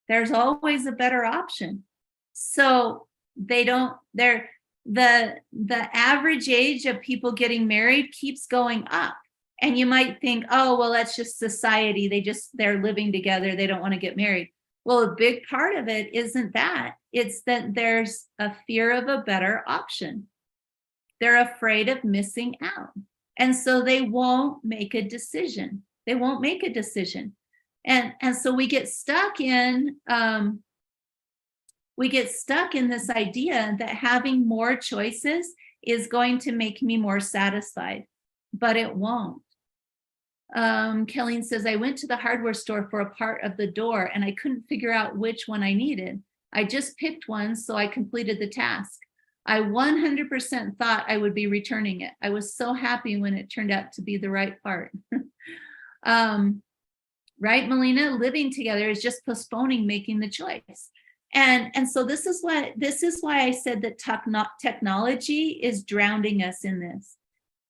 A: There's always a better option. So the average age of people getting married keeps going up. And you might think, oh, well, that's just society. They're living together. They don't want to get married. Well, a big part of it isn't that. It's that there's a fear of a better option. They're afraid of missing out. And so they won't make a decision. They won't make a decision. And so we get stuck in this idea that having more choices is going to make me more satisfied, but it won't. Kelly says, I went to the hardware store for a part of the door and I couldn't figure out which one I needed. I just picked one, so I completed the task. I 100% thought I would be returning it. I was so happy when it turned out to be the right part. Right, Melina? Living together is just postponing making the choice. And so this is why I said that technology is drowning us in this,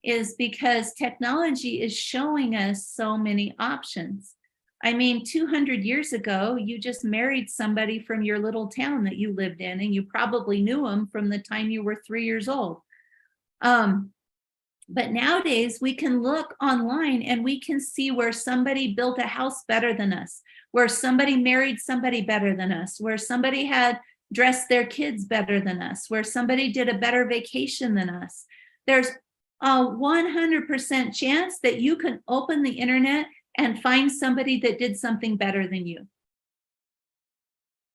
A: is because technology is showing us so many options. I mean, 200 years ago, you just married somebody from your little town that you lived in, and you probably knew them from the time you were 3 years old. But nowadays, we can look online and we can see where somebody built a house better than us, where somebody married somebody better than us, where somebody had dressed their kids better than us, where somebody did a better vacation than us. There's a 100% chance that you can open the internet and find somebody that did something better than you.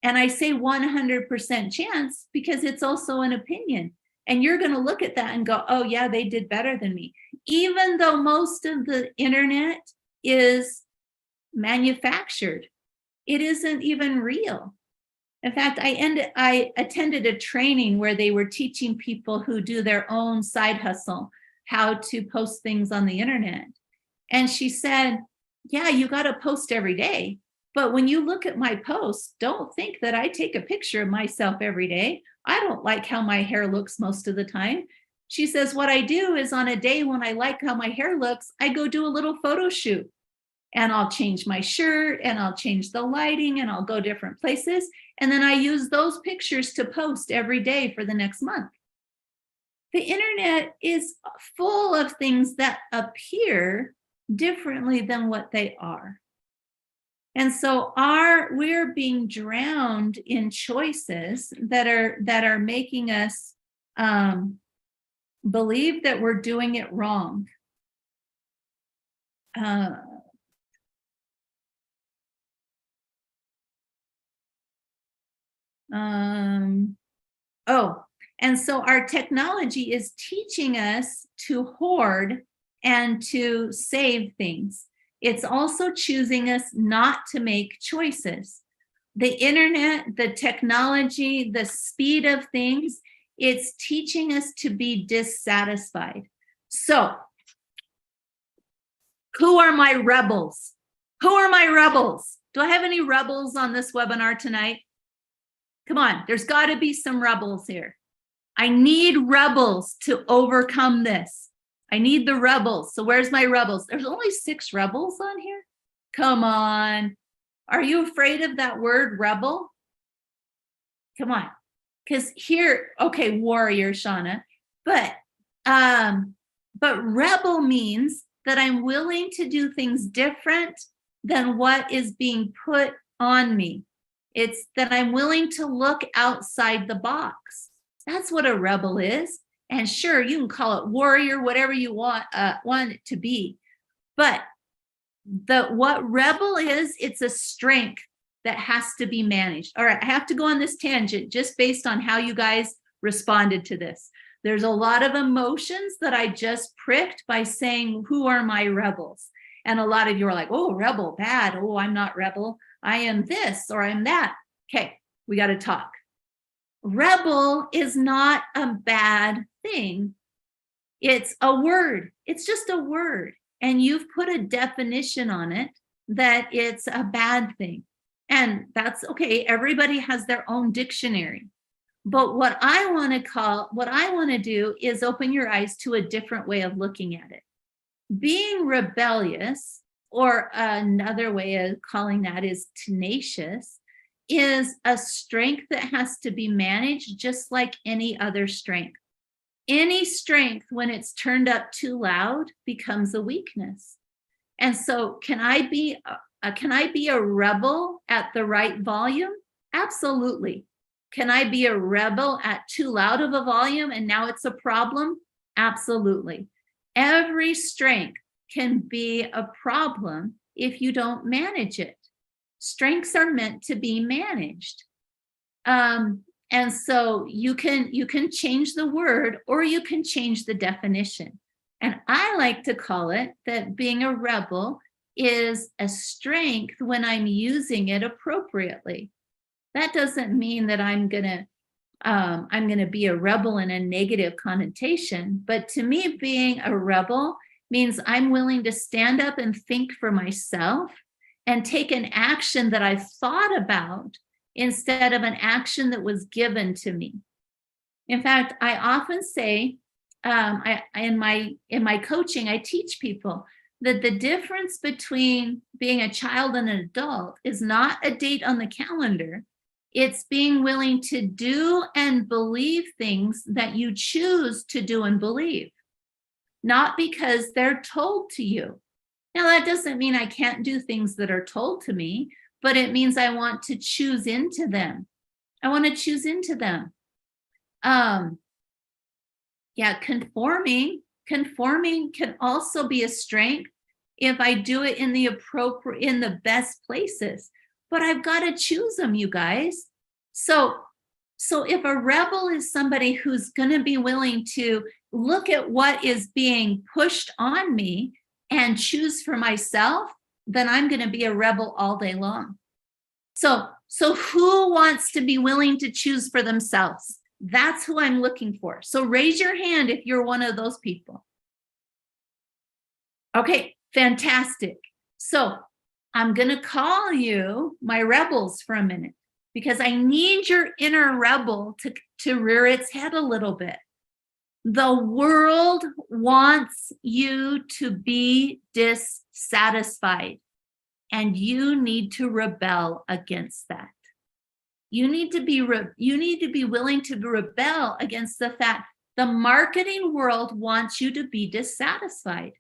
A: And I say 100% chance because it's also an opinion. And you're going to look at that and go, oh yeah, they did better than me. Even though most of the internet is manufactured, it isn't even real. In fact, I attended a training where they were teaching people who do their own side hustle how to post things on the internet. And she said, yeah, you got to post every day. But when you look at my posts, don't think that I take a picture of myself every day. I don't like how my hair looks most of the time. She says, what I do is on a day when I like how my hair looks, I go do a little photo shoot and I'll change my shirt and I'll change the lighting and I'll go different places. And then I use those pictures to post every day for the next month. The internet is full of things that appear differently than what they are. And so we're being drowned in choices that are making us believe that we're doing it wrong. And so our technology is teaching us to hoard and to save things. It's also choosing us not to make choices. The internet, the technology, the speed of things, it's teaching us to be dissatisfied. So, who are my rebels? Who are my rebels? Do I have any rebels on this webinar tonight? Come on, there's got to be some rebels here. I need rebels to overcome this. I need the rebels. So where's my rebels? There's only 6 rebels on here. Come on. Are you afraid of that word rebel? Come on. Because here, okay, warrior, Shauna, but rebel means that I'm willing to do things different than what is being put on me. It's that I'm willing to look outside the box. That's what a rebel is. And sure, you can call it warrior, whatever you want it to be. But what rebel is, it's a strength that has to be managed. All right, I have to go on this tangent just based on how you guys responded to this. There's a lot of emotions that I just pricked by saying, who are my rebels? And a lot of you are like, oh, rebel, bad. Oh, I'm not rebel. I am this or I'm that. Okay, we got to talk. Rebel is not a bad thing. It's a word. It's just a word. And you've put a definition on it that it's a bad thing. And that's okay. Everybody has their own dictionary. But what I want to do is open your eyes to a different way of looking at it. Being rebellious, or another way of calling that is tenacious, is a strength that has to be managed just like any other strength. Any strength, when it's turned up too loud, becomes a weakness. And so can I be a rebel at the right volume? Absolutely. Can I be a rebel at too loud of a volume and now it's a problem? Absolutely. Every strength can be a problem if you don't manage it. Strengths are meant to be managed. And so you can change the word or you can change the definition. And I like to call it that being a rebel is a strength when I'm using it appropriately. That doesn't mean that I'm gonna be a rebel in a negative connotation, but to me, being a rebel means I'm willing to stand up and think for myself and take an action that I thought about instead of an action that was given to me. In fact, I often say, in my coaching, I teach people that the difference between being a child and an adult is not a date on the calendar. It's being willing to do and believe things that you choose to do and believe, not because they're told to you. Now, that doesn't mean I can't do things that are told to me, but it means I want to choose into them. I want to choose into them. Conforming can also be a strength if I do it in the best places. But I've got to choose them, you guys. So if a rebel is somebody who's going to be willing to look at what is being pushed on me and choose for myself, then I'm going to be a rebel all day long. So who wants to be willing to choose for themselves? That's who I'm looking for. So raise your hand if you're one of those people. Okay, fantastic. So I'm going to call you my rebels for a minute because I need your inner rebel to rear its head a little bit. The world wants you to be dissatisfied, and you need to rebel against that. You need to be willing to rebel against the fact the marketing world wants you to be dissatisfied.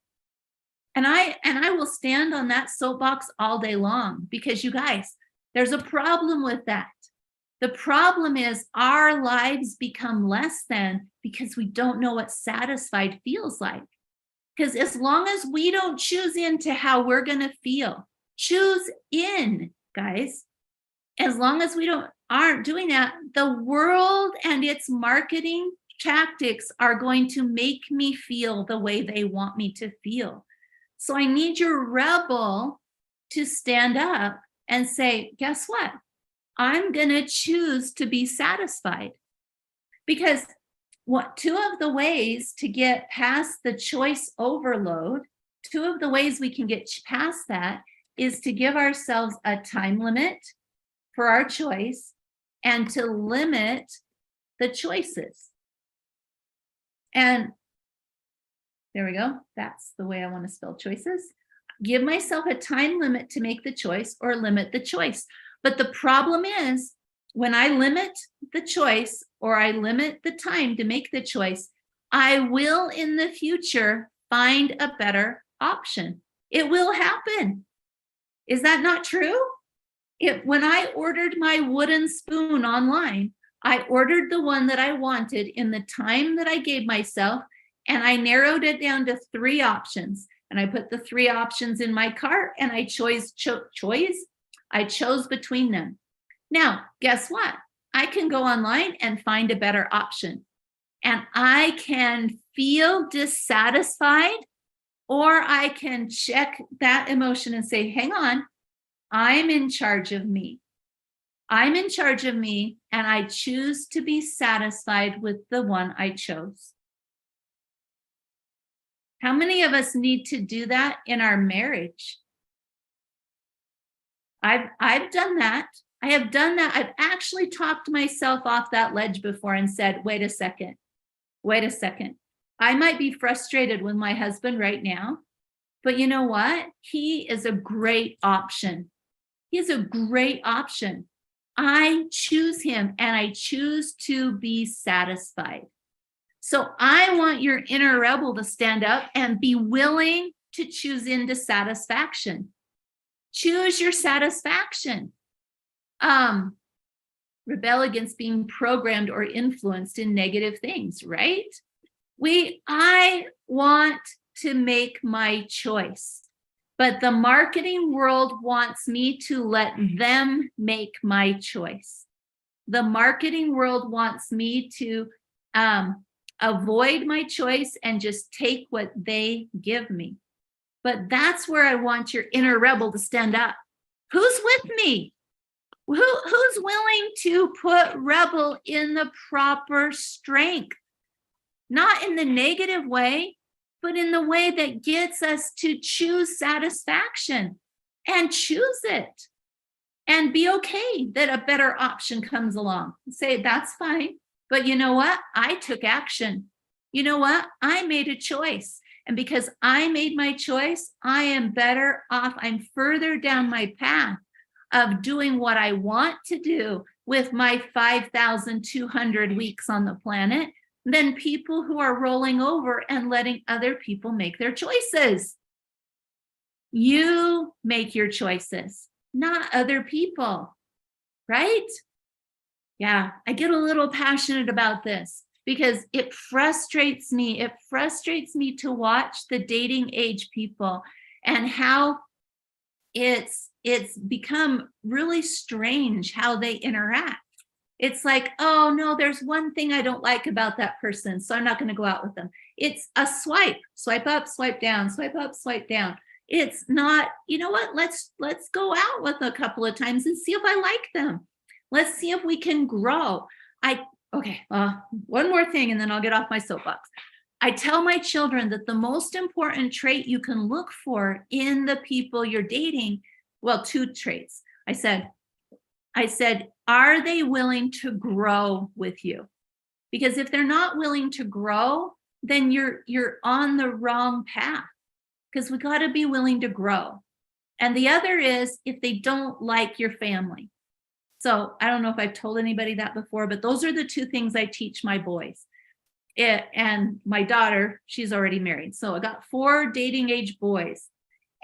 A: And I will stand on that soapbox all day long, because you guys, there's a problem with that. The problem is our lives become less than because we don't know what satisfied feels like. Because as long as we don't choose into how we're going to feel, choose in, guys. As long as we aren't doing that, the world and its marketing tactics are going to make me feel the way they want me to feel. So I need your rebel to stand up and say, guess what? I'm going to choose to be satisfied. Because two of the ways to get past the choice overload, two of the ways we can get past that is to give ourselves a time limit for our choice and to limit the choices. And there we go. That's the way I want to spell choices. Give myself a time limit to make the choice or limit the choice. But the problem is when I limit the choice or I limit the time to make the choice, I will in the future find a better option. It will happen. Is that not true? When I ordered my wooden spoon online, I ordered the one that I wanted in the time that I gave myself, and I narrowed it down to 3 options. And I put the 3 options in my cart, and I chose between them. Now, guess what? I can go online and find a better option. And I can feel dissatisfied, or I can check that emotion and say, hang on, I'm in charge of me. I'm in charge of me, and I choose to be satisfied with the one I chose. How many of us need to do that in our marriage? I've done that. I have done that. I've actually talked myself off that ledge before and said, wait a second. I might be frustrated with my husband right now, but you know what? He is a great option. He is a great option. I choose him, and I choose to be satisfied. So I want your inner rebel to stand up and be willing to choose into satisfaction. Choose your satisfaction. Rebel against being programmed or influenced in negative things, right? I want to make my choice, but the marketing world wants me to let them make my choice. The marketing world wants me to avoid my choice and just take what they give me. But that's where I want your inner rebel to stand up. Who's with me? Who's willing to put rebel in the proper strength? Not in the negative way, but in the way that gets us to choose satisfaction and choose it. And be okay that a better option comes along. Say, that's fine. But you know what? I took action. You know what? I made a choice. And because I made my choice, I am better off. I'm further down my path of doing what I want to do with my 5,200 weeks on the planet than people who are rolling over and letting other people make their choices. You make your choices, not other people, right? Yeah, I get a little passionate about this because it frustrates me. It frustrates me to watch the dating age people and how it's become really strange how they interact. It's like, oh no, there's one thing I don't like about that person, so I'm not going to go out with them. It's a swipe up, swipe down, swipe up, swipe down. It's not, you know what, let's go out with a couple of times and see if I like them. Let's see if we can grow. One more thing and then I'll get off my soapbox. I tell my children that the most important trait you can look for in the people you're dating, well, 2 traits. I said, are they willing to grow with you? Because if they're not willing to grow, then you're on the wrong path, because we got to be willing to grow. And the other is if they don't like your family. So I don't know if I've told anybody that before, but those are the two things I teach my boys. And my daughter, she's already married. So I got 4 dating age boys.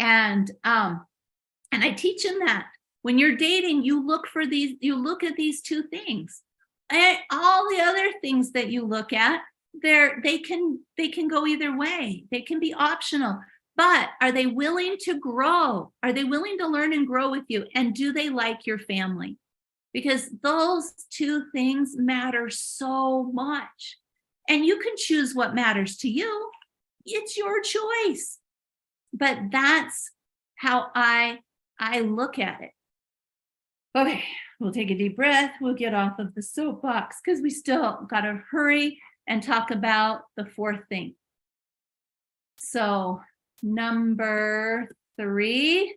A: And I teach them that when you're dating, you look at these 2 things. And all the other things that you look at, they can go either way. They can be optional. But are they willing to grow? Are they willing to learn and grow with you? And do they like your family? Because those 2 things matter so much. And you can choose what matters to you. It's your choice. But that's how I look at it. Okay, we'll take a deep breath. We'll get off of the soapbox because we still got to hurry and talk about the 4th thing. So number 3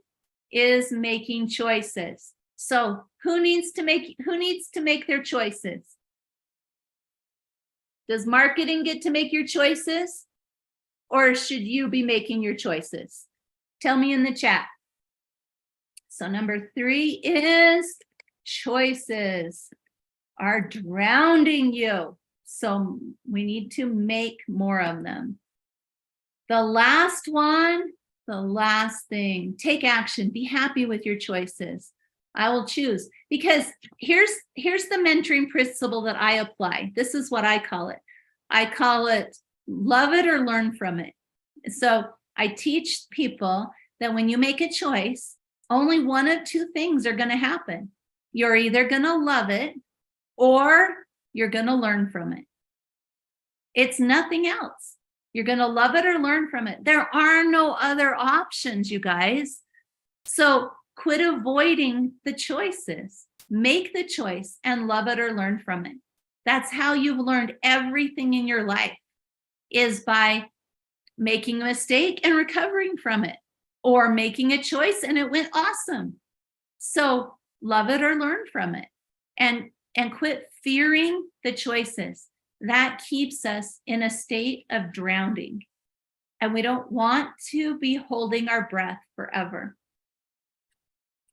A: is making choices. So who needs to make their choices? Does marketing get to make your choices? Or should you be making your choices? Tell me in the chat. So number 3 is choices are drowning you. So we need to make more of them. The last one, the last thing, take action. Be happy with your choices. I will choose, because here's the mentoring principle that I apply. This is what I call it. I call it love it or learn from it. So I teach people that when you make a choice, only one of 2 things are going to happen. You're either going to love it or you're going to learn from it. It's nothing else. You're going to love it or learn from it. There are no other options, you guys. So quit avoiding the choices. Make the choice and love it or learn from it. That's how you've learned everything in your life, is by making a mistake and recovering from it, or making a choice and it went awesome. So love it or learn from it, and quit fearing the choices. That keeps us in a state of drowning. And we don't want to be holding our breath forever.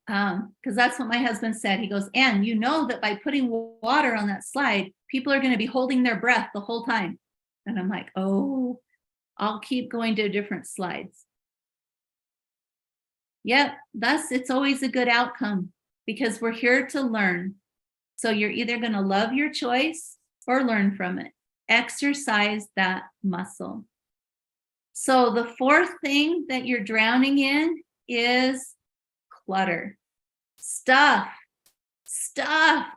A: Because that's what my husband said. He goes, Ann, you know that by putting water on that slide, people are going to be holding their breath the whole time. And I'm like, oh, I'll keep going to different slides. Yep, thus it's always a good outcome, because we're here to learn. So you're either going to love your choice or learn from it. Exercise that muscle. So the 4th thing that you're drowning in is clutter. Stuff.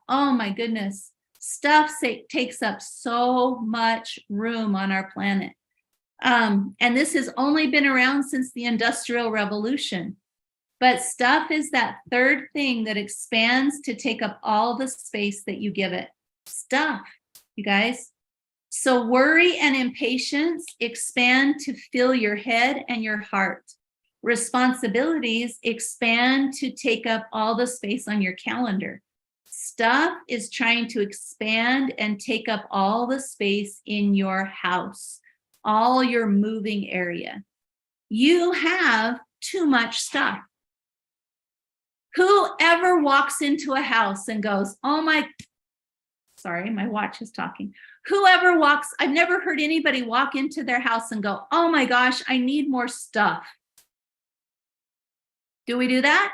A: Oh my goodness. Stuff takes up so much room on our planet. And this has only been around since the Industrial Revolution. But stuff is that 3rd thing that expands to take up all the space that you give it. Stuff, you guys. So worry and impatience expand to fill your head and your heart. Responsibilities expand to take up all the space on your calendar. Stuff is trying to expand and take up all the space in your house, all your moving area. You have too much stuff. Whoever walks into a house and goes, sorry, my watch is talking. Whoever walks, I've never heard anybody walk into their house and go, oh my gosh, I need more stuff. Do we do that?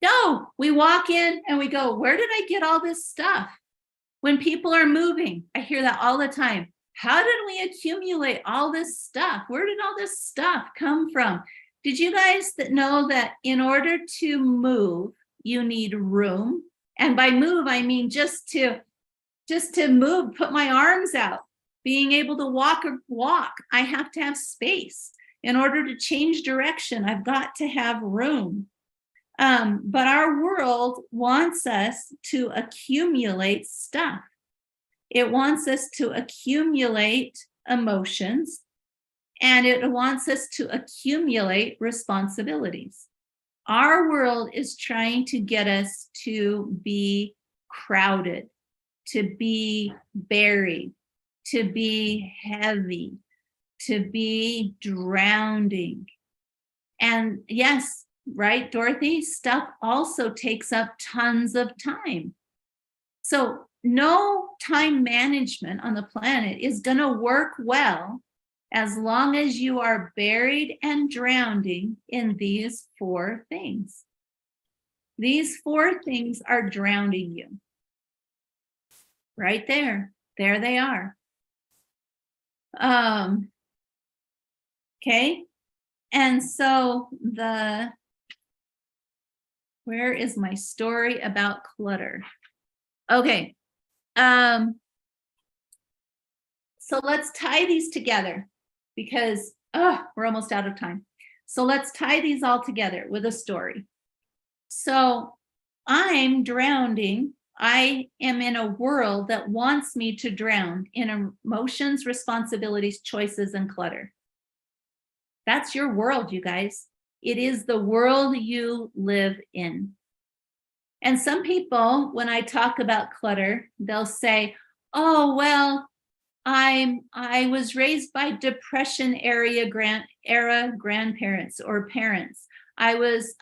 A: No, we walk in and we go, where did I get all this stuff? When people are moving, I hear that all the time. How did we accumulate all this stuff? Where did all this stuff come from? Did you guys know that in order to move, you need room? And by move, I mean just to move, put my arms out, being able to walk. I have to have space. In order to change direction, I've got to have room. But our world wants us to accumulate stuff. It wants us to accumulate emotions, and it wants us to accumulate responsibilities. Our world is trying to get us to be crowded, to be buried, to be heavy, to be drowning. And yes, right, Dorothy, stuff also takes up tons of time. So no time management on the planet is going to work well as long as you are buried and drowning in these 4 things. These 4 things are drowning you. Right there. There they are. Okay. And so where is my story about clutter? Okay. So let's tie these together because we're almost out of time. So let's tie these all together with a story. So I'm drowning. I am in a world that wants me to drown in emotions, responsibilities, choices, and clutter. That's your world, you guys. It is the world you live in. And some people, when I talk about clutter, they'll say, oh, well, I was raised by Depression era grandparents or parents. I was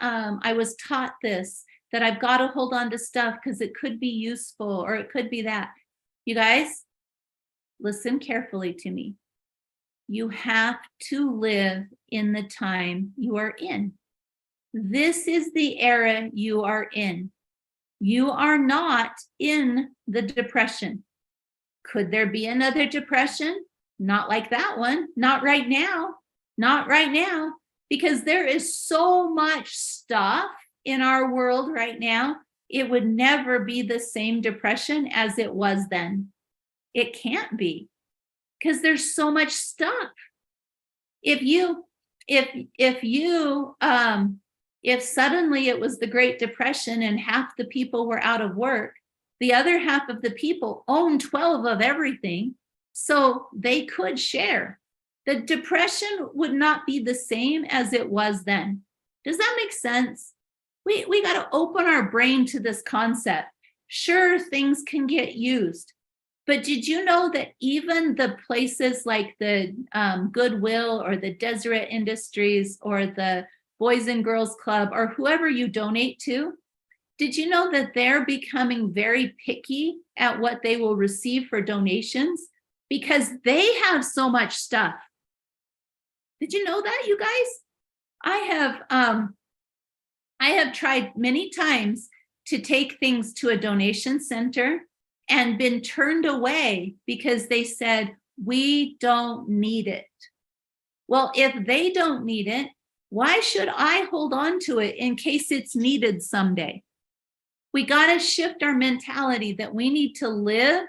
A: taught this, that I've got to hold on to stuff because it could be useful or it could be that. You guys, listen carefully to me. You have to live in the time you are in. This is the era you are in. You are not in the Depression. Could there be another Depression? Not like that one. Not right now. Not right now. Because there is so much stuff in our world right now. It would never be the same Depression as it was then. It can't be. Because there's so much stuff. If suddenly it was the Great Depression and half the people were out of work, the other half of the people owned 12 of everything, so they could share. The Depression would not be the same as it was then. Does that make sense? We got to open our brain to this concept. Sure, things can get used, but did you know that even the places like the Goodwill or the Deseret Industries or the Boys and Girls Club or whoever you donate to, did you know that they're becoming very picky at what they will receive for donations because they have so much stuff? Did you know that, you guys? I have tried many times to take things to a donation center and been turned away because they said, we don't need it. Well, if they don't need it, why should I hold on to it in case it's needed someday? We got to shift our mentality that we need to live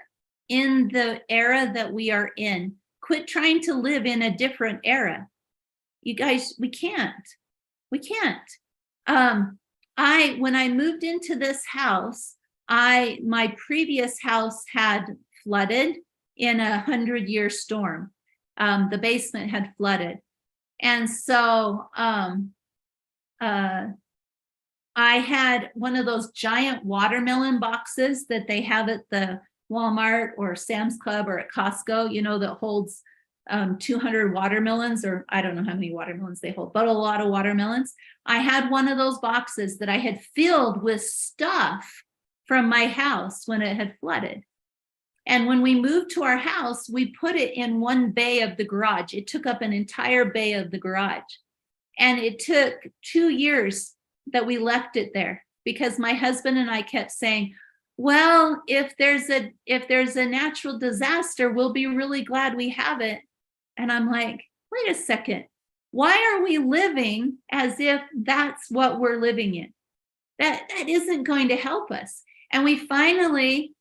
A: in the era that we are in. Quit trying to live in a different era. You guys, we can't. We can't. When I moved into this house, my previous house had flooded in a 100-year storm. The basement had flooded. And so I had one of those giant watermelon boxes that they have at the Walmart or Sam's Club or at Costco, that holds 200 watermelons, or I don't know how many watermelons they hold, but a lot of watermelons. I had one of those boxes that I had filled with stuff from my house when it had flooded. And when we moved to our house, we put it in one bay of the garage. It took up an entire bay of the garage. And it took 2 years that we left it there because my husband and I kept saying, well, if there's a natural disaster, we'll be really glad we have it. And I'm like, wait a second. Why are we living as if that's what we're living in? That isn't going to help us. And we finally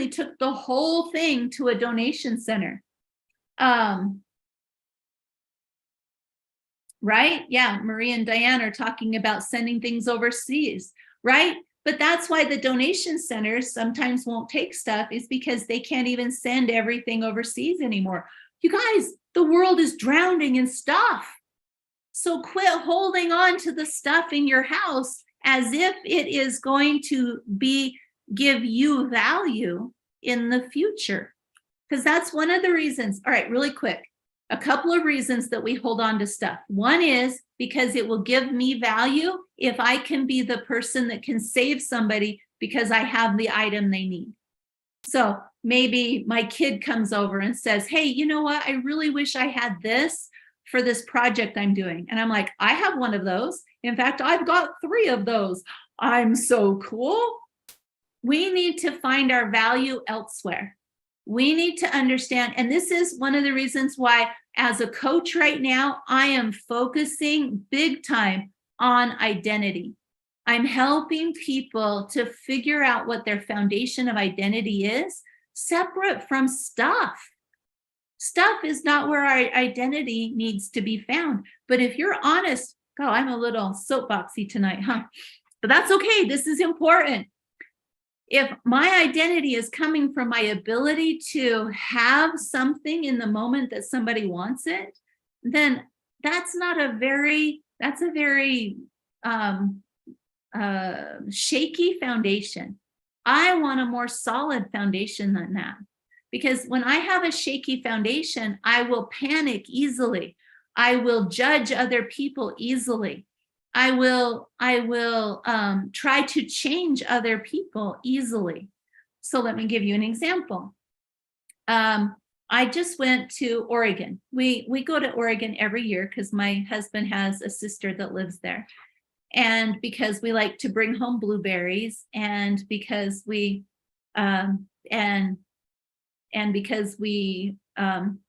A: took the whole thing to a donation center. Right? Yeah, Marie and Diane are talking about sending things overseas, right? But that's why the donation centers sometimes won't take stuff, is because they can't even send everything overseas anymore. You guys, the world is drowning in stuff. So quit holding on to the stuff in your house as if it is going to give you value in the future. Because that's one of the reasons. All right, really quick. A couple of reasons that we hold on to stuff. One is because it will give me value if I can be the person that can save somebody because I have the item they need. So maybe my kid comes over and says, hey, you know what? I really wish I had this for this project I'm doing. And I'm like, I have one of those. In fact, I've got 3 of those. I'm so cool. We need to find our value elsewhere. We need to understand, and this is one of the reasons why, as a coach right now, I am focusing big time on identity. I'm helping people to figure out what their foundation of identity is, separate from stuff. Stuff is not where our identity needs to be found. But if you're honest, oh, I'm a little soapboxy tonight, huh? But that's okay. This is important. If my identity is coming from my ability to have something in the moment that somebody wants it, then that's a very shaky foundation. I want a more solid foundation than that. Because when I have a shaky foundation, I will panic easily. I will judge other people easily. I will try to change other people easily. So let me give you an example. I just went to Oregon. We go to Oregon every year because my husband has a sister that lives there. And because we like to bring home blueberries, and because we because we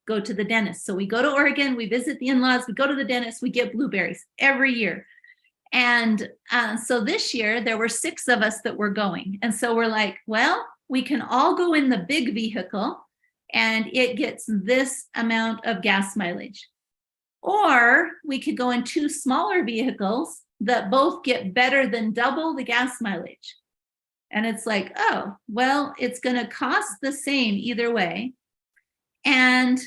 A: go to the dentist. So we go to Oregon, we visit the in-laws, we go to the dentist, we get blueberries every year. And so this year there were 6 of us that were going. And so we're like, well, we can all go in the big vehicle and it gets this amount of gas mileage. Or we could go in 2 smaller vehicles that both get better than double the gas mileage. And it's like, oh, well, it's going to cost the same either way. And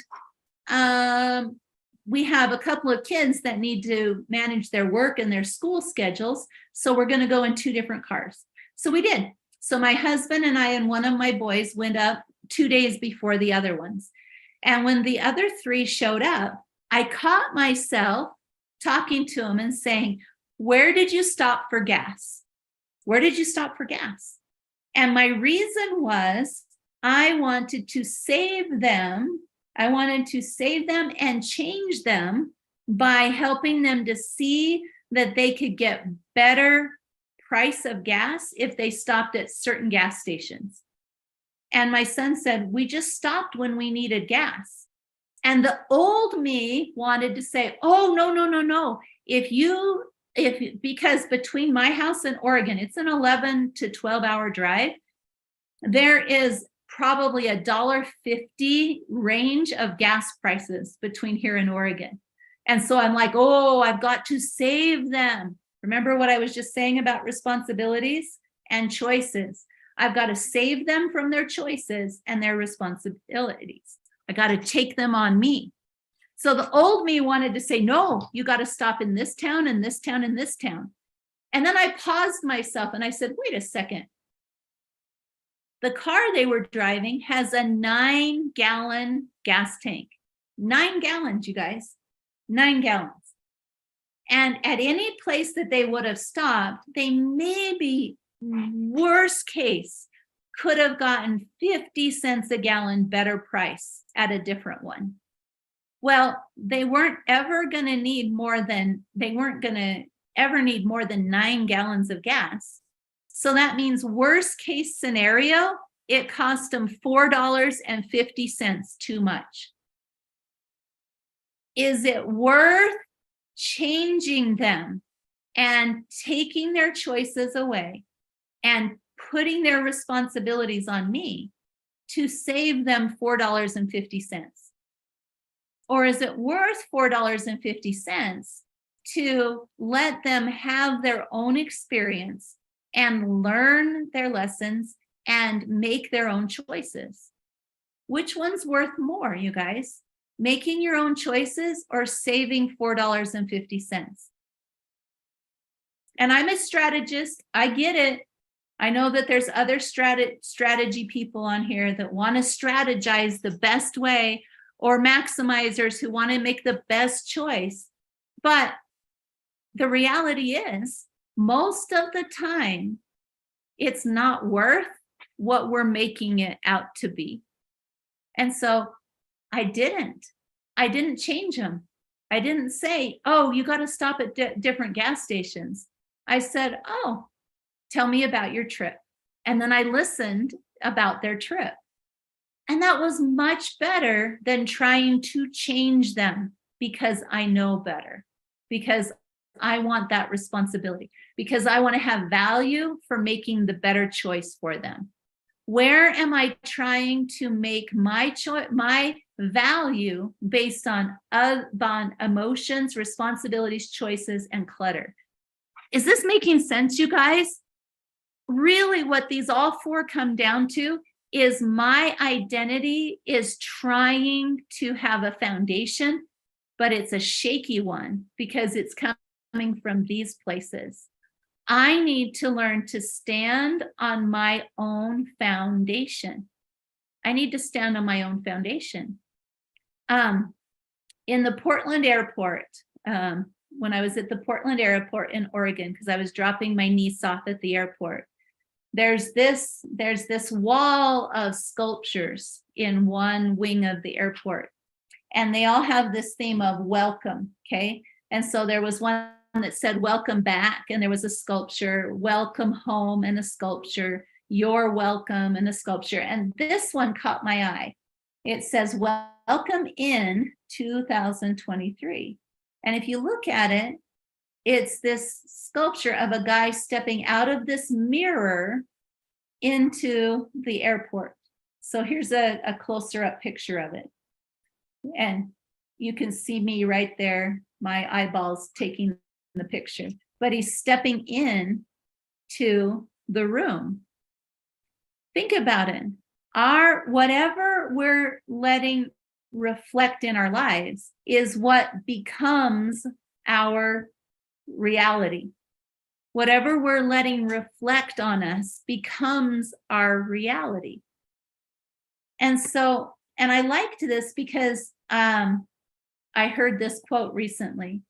A: we have a couple of kids that need to manage their work and their school schedules. So we're going to go in 2 different cars. So we did. So my husband and I and one of my boys went up 2 days before the other ones. And when the other 3 showed up, I caught myself talking to them and saying, where did you stop for gas? Where did you stop for gas? And my reason was I wanted to save them. I wanted to save them and change them by helping them to see that they could get better price of gas if they stopped at certain gas stations. And my son said, we just stopped when we needed gas. And the old me wanted to say, oh, no. Because between my house and Oregon, it's an 11 to 12 hour drive. There is probably $1.50 range of gas prices between here and Oregon. And so I'm like, oh, I've got to save them. Remember what I was just saying about responsibilities and choices? I've got to save them from their choices and their responsibilities. I got to take them on me. So the old me wanted to say, no, you got to stop in this town and this town and this town. And then I paused myself and I said, wait a second. The car they were driving has a 9-gallon gas tank. 9 gallons, you guys. 9 gallons. And at any place that they would have stopped, they maybe, worst case, could have gotten 50 cents a gallon better price at a different one. Well, they weren't ever going to need more than 9 gallons of gas. So that means worst case scenario, it cost them $4.50 too much. Is it worth changing them and taking their choices away and putting their responsibilities on me to save them $4.50? Or is it worth $4.50 to let them have their own experience and learn their lessons and make their own choices? Which one's worth more, you guys? Making your own choices or saving $4.50? And I'm a strategist. I get it. I know that there's other strategy people on here that want to strategize the best way, or maximizers who want to make the best choice. But the reality is, most of the time, it's not worth what we're making it out to be. And so I didn't change them. I didn't say, oh, you got to stop at different gas stations. I said, oh, tell me about your trip. And then I listened about their trip. And that was much better than trying to change them because I know better, because I want that responsibility, because I want to have value for making the better choice for them. Where am I trying to make my value based on emotions, responsibilities, choices, and clutter? Is this making sense, you guys? Really, what these all four come down to is my identity is trying to have a foundation, but it's a shaky one because it's coming from these places. I need to learn to stand on my own foundation. I need to stand on my own foundation. In the Portland airport, when I was at the Portland airport in Oregon, because I was dropping my niece off at the airport, there's this wall of sculptures in one wing of the airport, and they all have this theme of welcome, okay? And so there was one that said welcome back, and there was a sculpture, welcome home, and a sculpture, you're welcome, and a sculpture. And this one caught my eye. It says welcome in 2023. And if you look at it, it's this sculpture of a guy stepping out of this mirror into the airport. So here's a closer up picture of it. And you can see me right there, my eyeballs taking the picture, but he's stepping in to the room. Think about it. Whatever we're letting reflect in our lives is what becomes our reality. Whatever we're letting reflect on us becomes our reality. And so, and I liked this because I heard this quote recently,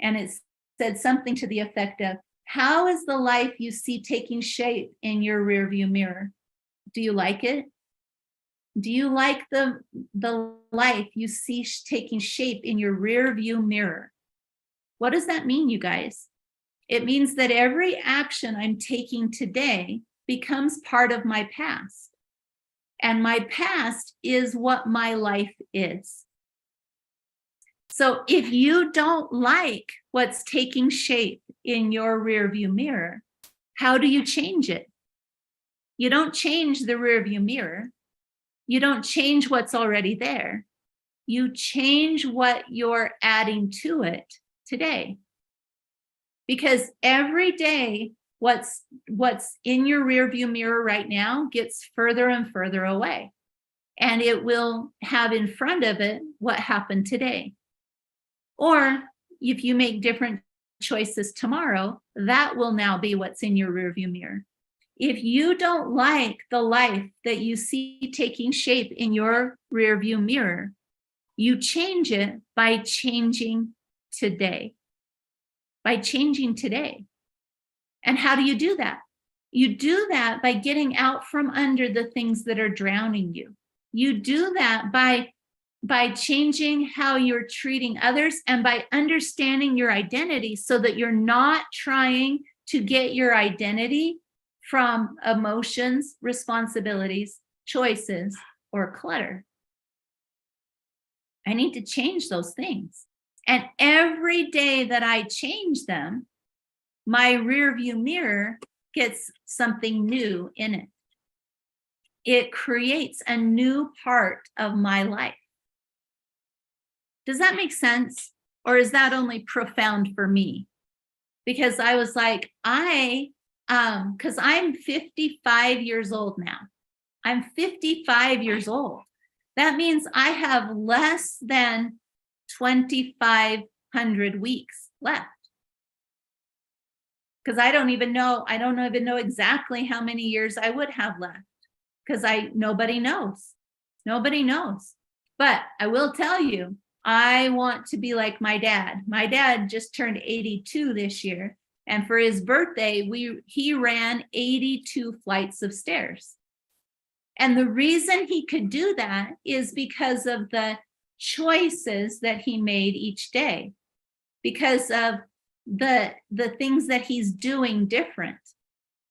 A: and it said something to the effect of, how is the life you see taking shape in your rearview mirror? Do you like it? Do you like the life you see taking shape in your rearview mirror? What does that mean, you guys? It means that every action I'm taking today becomes part of my past. And my past is what my life is. So if you don't like what's taking shape in your rearview mirror, how do you change it? You don't change the rearview mirror. You don't change what's already there. You change what you're adding to it today. Because every day, what's in your rearview mirror right now gets further and further away. And it will have in front of it what happened today. Or if you make different choices tomorrow, that will now be what's in your rearview mirror. If you don't like the life that you see taking shape in your rearview mirror, you change it by changing today. By changing today. And how do you do that? You do that by getting out from under the things that are drowning you. You do that by changing how you're treating others and by understanding your identity so that you're not trying to get your identity from emotions, responsibilities, choices, or clutter. I need to change those things. And every day that I change them, my rearview mirror gets something new in it. It creates a new part of my life. Does that make sense? Or is that only profound for me? Because I was like, because I'm 55 years old now. I'm 55 years old. That means I have less than 2,500 weeks left. because I don't even know exactly how many years I would have left, because nobody knows. Nobody knows. But I will tell you, I want to be like my dad. My dad just turned 82 this year. And for his birthday, he ran 82 flights of stairs. And the reason he could do that is because of the choices that he made each day, because of the things that he's doing different.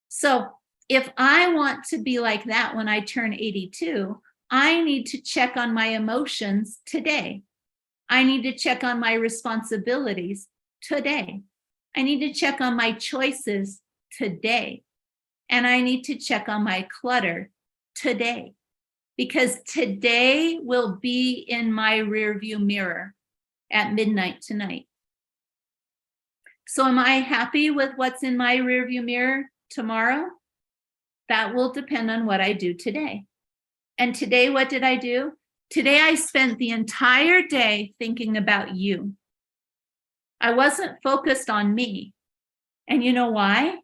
A: So if I want to be like that when I turn 82, I need to check on my emotions today. I need to check on my responsibilities today. I need to check on my choices today. And I need to check on my clutter today, because today will be in my rearview mirror at midnight tonight. So am I happy with what's in my rearview mirror tomorrow? That will depend on what I do today. And today, what did I do? Today, I spent the entire day thinking about you. I wasn't focused on me. And you know why?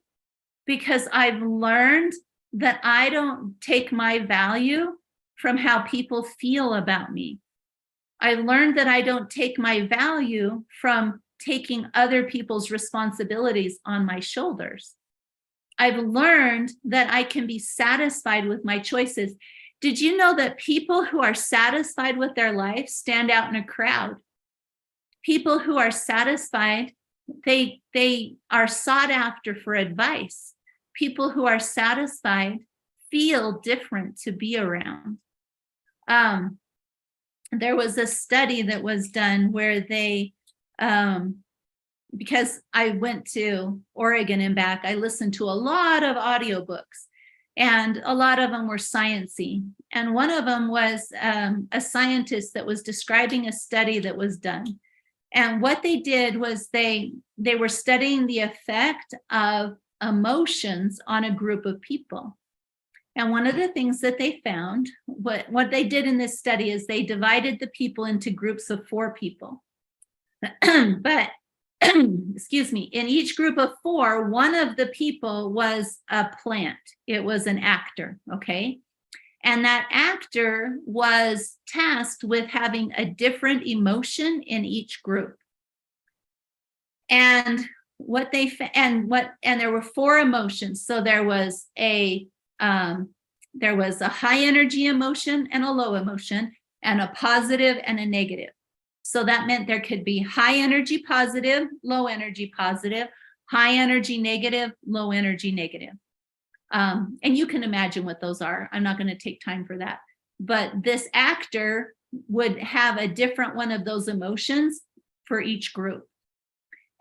A: Because I've learned that I don't take my value from how people feel about me. I learned that I don't take my value from taking other people's responsibilities on my shoulders. I've learned that I can be satisfied with my choices. Did you know that people who are satisfied with their life stand out in a crowd? People who are satisfied, they are sought after for advice. People who are satisfied feel different to be around. There was a study that was done where they, because I went to Oregon and back, I listened to a lot of audiobooks, and a lot of them were sciencey. And one of them was a scientist that was describing a study that was done. And what they did was they were studying the effect of emotions on a group of people. And one of the things that they found, what they did in this study is they divided the people into groups of 4 people. But excuse me, in each group of 4, one of the people was a plant. It was an actor, okay? And that actor was tasked with having a different emotion in each group. And there were 4 emotions. So there was a high energy emotion and a low emotion, and a positive and a negative. So that meant there could be high energy positive, low energy positive, high energy negative, low energy negative. And you can imagine what those are. I'm not going to take time for that. But this actor would have a different one of those emotions for each group.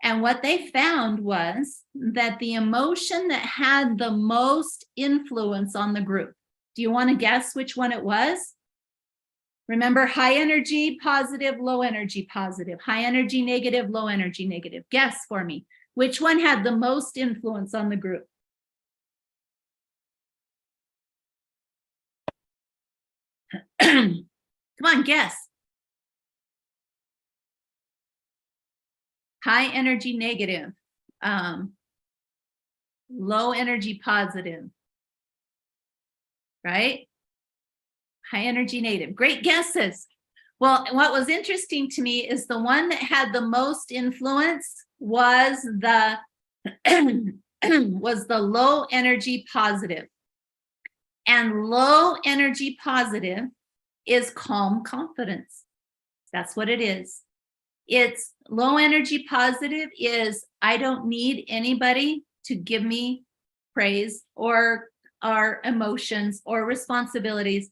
A: And what they found was that the emotion that had the most influence on the group, do you want to guess which one it was? Remember, high energy positive, low energy positive, high energy negative, low energy negative. Guess for me, which one had the most influence on the group? Come on, guess. High energy negative, low energy positive, right? High energy negative. Great guesses. Well, what was interesting to me is the one that had the most influence was the low energy positive. And low energy positive is calm confidence. That's what it is. It's low energy positive is I don't need anybody to give me praise or our emotions or responsibilities.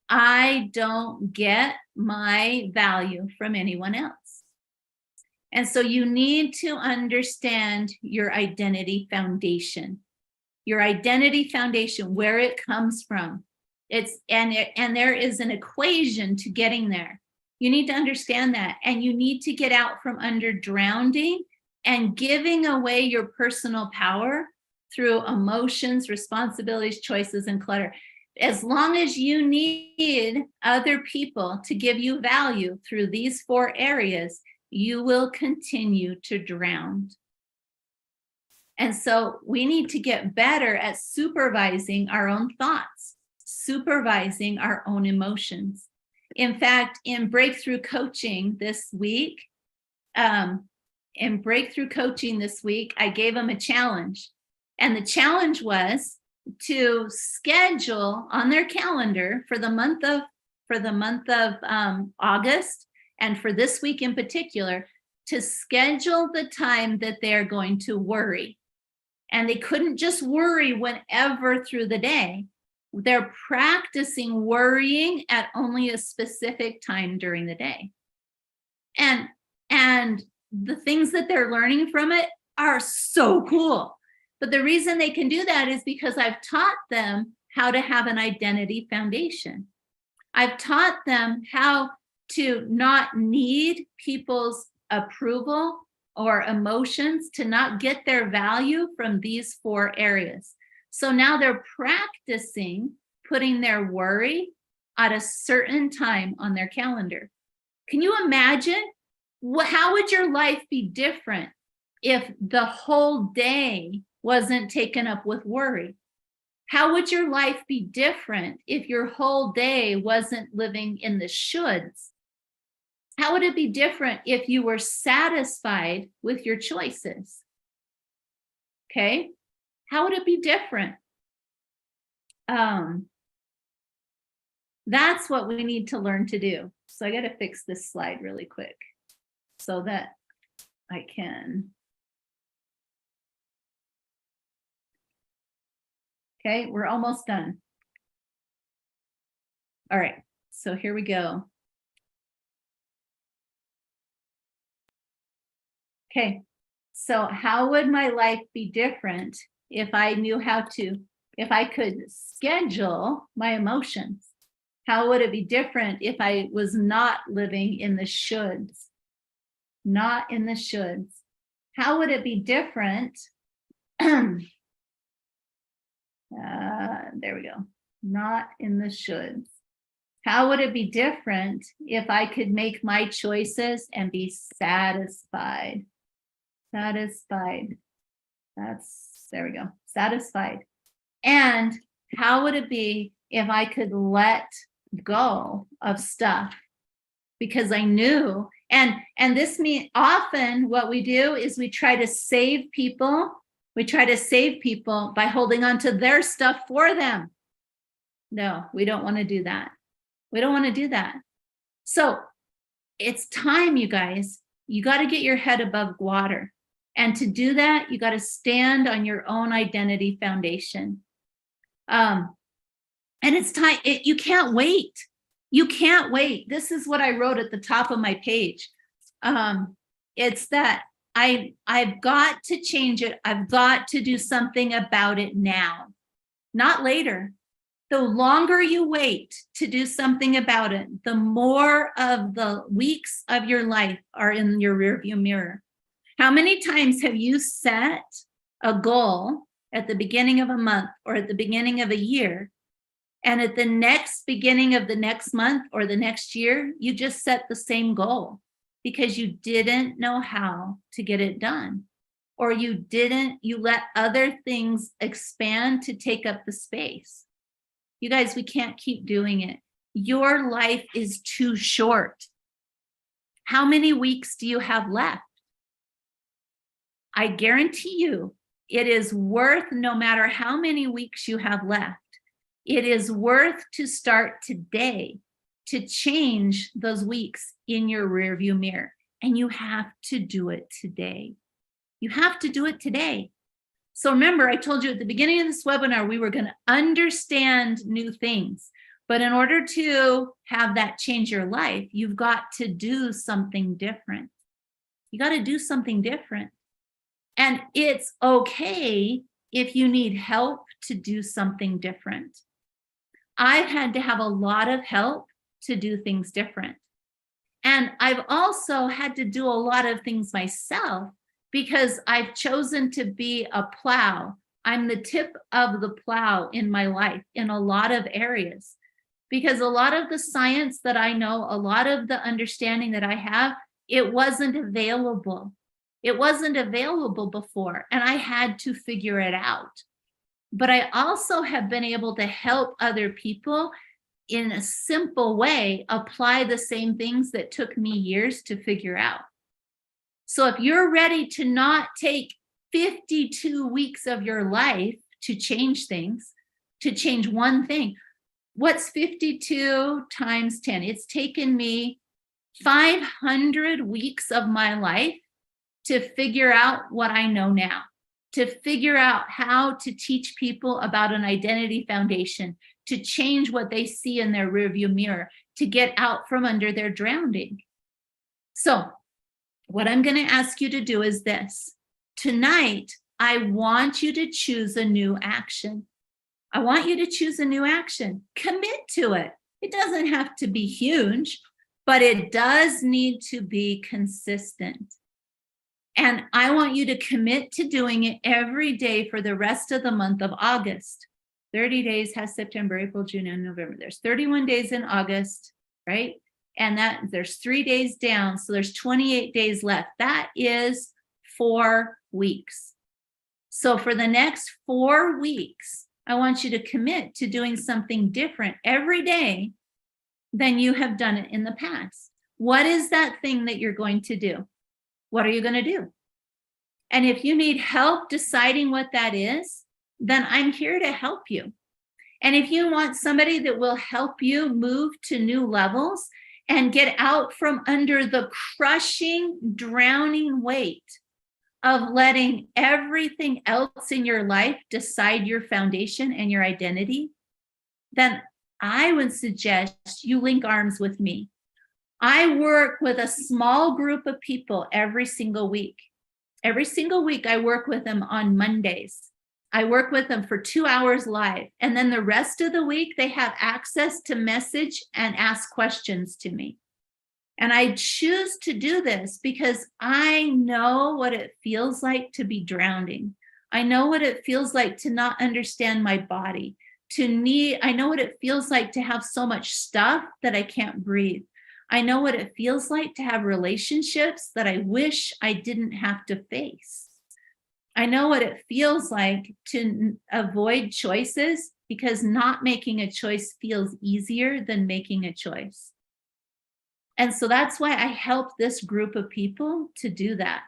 A: I don't get my value from anyone else. And so you need to understand your identity foundation. Your identity foundation, where it comes from. And there is an equation to getting there. You need to understand that, and you need to get out from under drowning and giving away your personal power through emotions, responsibilities, choices, and clutter. As long as you need other people to give you value through these 4 areas, you will continue to drown. And so we need to get better at supervising our own thoughts, supervising our own emotions. In fact, in breakthrough coaching this week, I gave them a challenge. And the challenge was to schedule on their calendar for the month of August, and for this week in particular, to schedule the time that they're going to worry. And they couldn't just worry whenever through the day. They're practicing worrying at only a specific time during the day. And the things that they're learning from it are so cool. But the reason they can do that is because I've taught them how to have an identity foundation. I've taught them how to not need people's approval or emotions, to not get their value from these 4 areas. So now they're practicing putting their worry at a certain time on their calendar. Can you imagine? How would your life be different if the whole day wasn't taken up with worry? How would your life be different if your whole day wasn't living in the shoulds? How would it be different if you were satisfied with your choices? Okay, how would it be different? That's what we need to learn to do. So I got to fix this slide really quick so that I can. Okay, we're almost done. All right, so here we go. Okay, so how would my life be different if I could schedule my emotions? How would it be different if I was not living in the shoulds? Not in the shoulds. How would it be different? There we go. Not in the shoulds. How would it be different if I could make my choices and be satisfied? Satisfied. There we go. Satisfied. And how would it be if I could let go of stuff? Because I knew, and this means often what we do is we try to save people. We try to save people by holding on to their stuff for them. No, we don't want to do that. We don't want to do that. So it's time, you guys. You got to get your head above water. And to do that, you got to stand on your own identity foundation. And it's time. You can't wait. You can't wait. This is what I wrote at the top of my page. It's that I've got to change it. I've got to do something about it now, not later. The longer you wait to do something about it, the more of the weeks of your life are in your rearview mirror. How many times have you set a goal at the beginning of a month or at the beginning of a year, and at the next beginning of the next month or the next year, you just set the same goal because you didn't know how to get it done, or you let other things expand to take up the space? You guys, we can't keep doing it. Your life is too short. How many weeks do you have left? I guarantee you, it is worth, no matter how many weeks you have left, it is worth to start today to change those weeks in your rearview mirror. And you have to do it today. You have to do it today. So remember, I told you at the beginning of this webinar, we were going to understand new things. But in order to have that change your life, you've got to do something different. You got to do something different. And it's okay if you need help to do something different. I've had to have a lot of help to do things different. And I've also had to do a lot of things myself because I've chosen to be a plow. I'm the tip of the plow in my life in a lot of areas, because a lot of the science that I know, a lot of the understanding that I have, it wasn't available It wasn't available before, and I had to figure it out. But I also have been able to help other people in a simple way apply the same things that took me years to figure out. So if you're ready to not take 52 weeks of your life to change things, to change one thing, what's 52 times 10? It's taken me 500 weeks of my life to figure out what I know now, to figure out how to teach people about an identity foundation, to change what they see in their rearview mirror, to get out from under their drowning. So what I'm going to ask you to do is this. Tonight, I want you to choose a new action. I want you to choose a new action. Commit to it. It doesn't have to be huge, but it does need to be consistent. And I want you to commit to doing it every day for the rest of the month of August. 30 days has September, April, June, and November. There's 31 days in August, right? And that there's 3 days down, so there's 28 days left. That is 4 weeks. So for the next 4 weeks, I want you to commit to doing something different every day than you have done it in the past. What is that thing that you're going to do? What are you going to do? And if you need help deciding what that is, then I'm here to help you. And if you want somebody that will help you move to new levels and get out from under the crushing, drowning weight of letting everything else in your life decide your foundation and your identity, then I would suggest you link arms with me. I work with a small group of people every single week. Every single week, I work with them on Mondays. I work with them for 2 hours live. And then the rest of the week, they have access to message and ask questions to me. And I choose to do this because I know what it feels like to be drowning. I know what it feels like to not understand my body, I know what it feels like to have so much stuff that I can't breathe. I know what it feels like to have relationships that I wish I didn't have to face. I know what it feels like to avoid choices because not making a choice feels easier than making a choice. And so that's why I help this group of people to do that.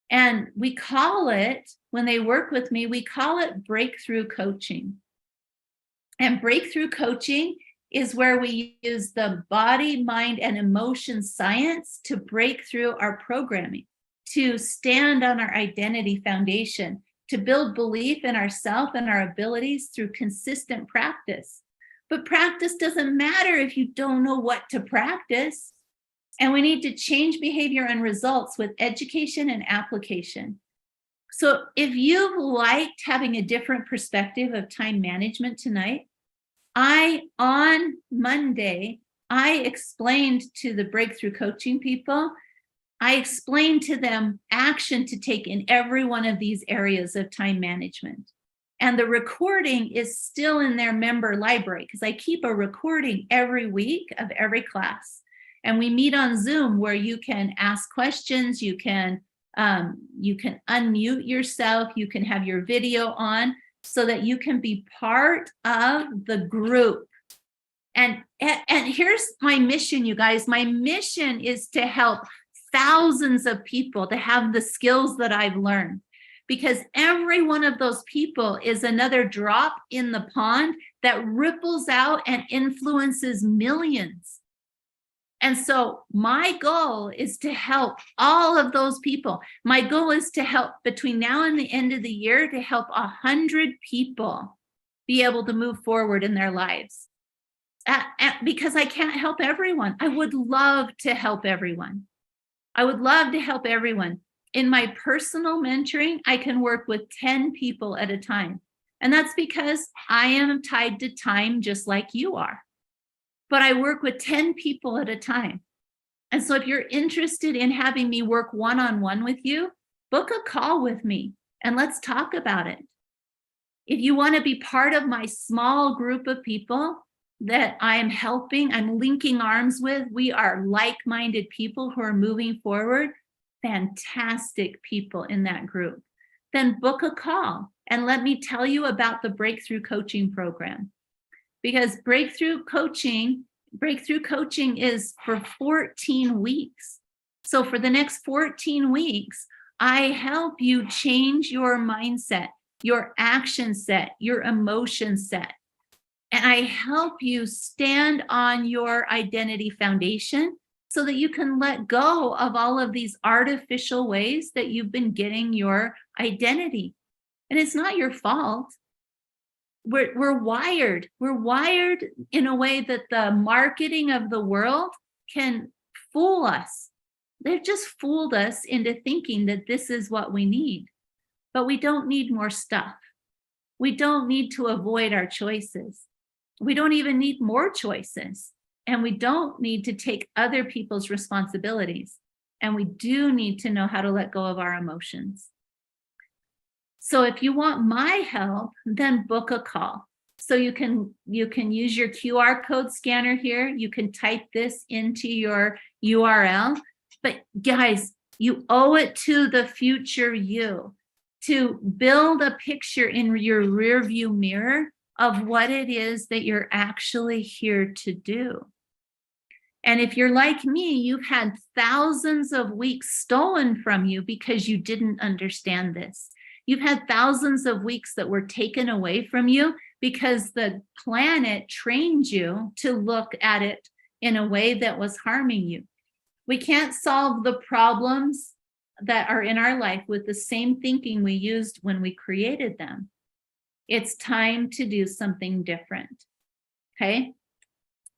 A: And we call it, when they work with me, we call it breakthrough coaching. And breakthrough coaching is where we use the body, mind, and emotion science to break through our programming, to stand on our identity foundation, to build belief in ourselves and our abilities through consistent practice. But practice doesn't matter if you don't know what to practice. And we need to change behavior and results with education and application. So if you've liked having a different perspective of time management tonight, on Monday, I explained to the breakthrough coaching people, I explained to them action to take in every one of these areas of time management. And the recording is still in their member library because I keep a recording every week of every class. And we meet on Zoom where you can ask questions, you can unmute yourself, you can have your video on so that you can be part of the group. And here's my mission, you guys. My mission is to help thousands of people to have the skills that I've learned, because every one of those people is another drop in the pond that ripples out and influences millions. And so my goal is to help all of those people. My goal is to help between now and the end of the year to help 100 people be able to move forward in their lives. Because I can't help everyone. I would love to help everyone. I would love to help everyone. In my personal mentoring, I can work with 10 people at a time. And that's because I am tied to time just like you are. But I work with 10 people at a time. And so if you're interested in having me work one-on-one with you, book a call with me and let's talk about it. If you want to be part of my small group of people that I am helping, I'm linking arms with, we are like-minded people who are moving forward, fantastic people in that group, then book a call and let me tell you about the Breakthrough Coaching Program. Because breakthrough coaching is for 14 weeks. So for the next 14 weeks, I help you change your mindset, your action set, your emotion set. And I help you stand on your identity foundation so that you can let go of all of these artificial ways that you've been getting your identity. And it's not your fault. We're wired in a way that the marketing of the world can fool us. They've just fooled us into thinking that this is what we need. But we don't need more stuff. We don't need to avoid our choices. We don't even need more choices. And we don't need to take other people's responsibilities. And we do need to know how to let go of our emotions. So if you want my help, then book a call. So you can use your QR code scanner here. You can type this into your URL. But guys, you owe it to the future you to build a picture in your rearview mirror of what it is that you're actually here to do. And if you're like me, you've had thousands of weeks stolen from you because you didn't understand this. You've had thousands of weeks that were taken away from you because the planet trained you to look at it in a way that was harming you. We can't solve the problems that are in our life with the same thinking we used when we created them. It's time to do something different, okay?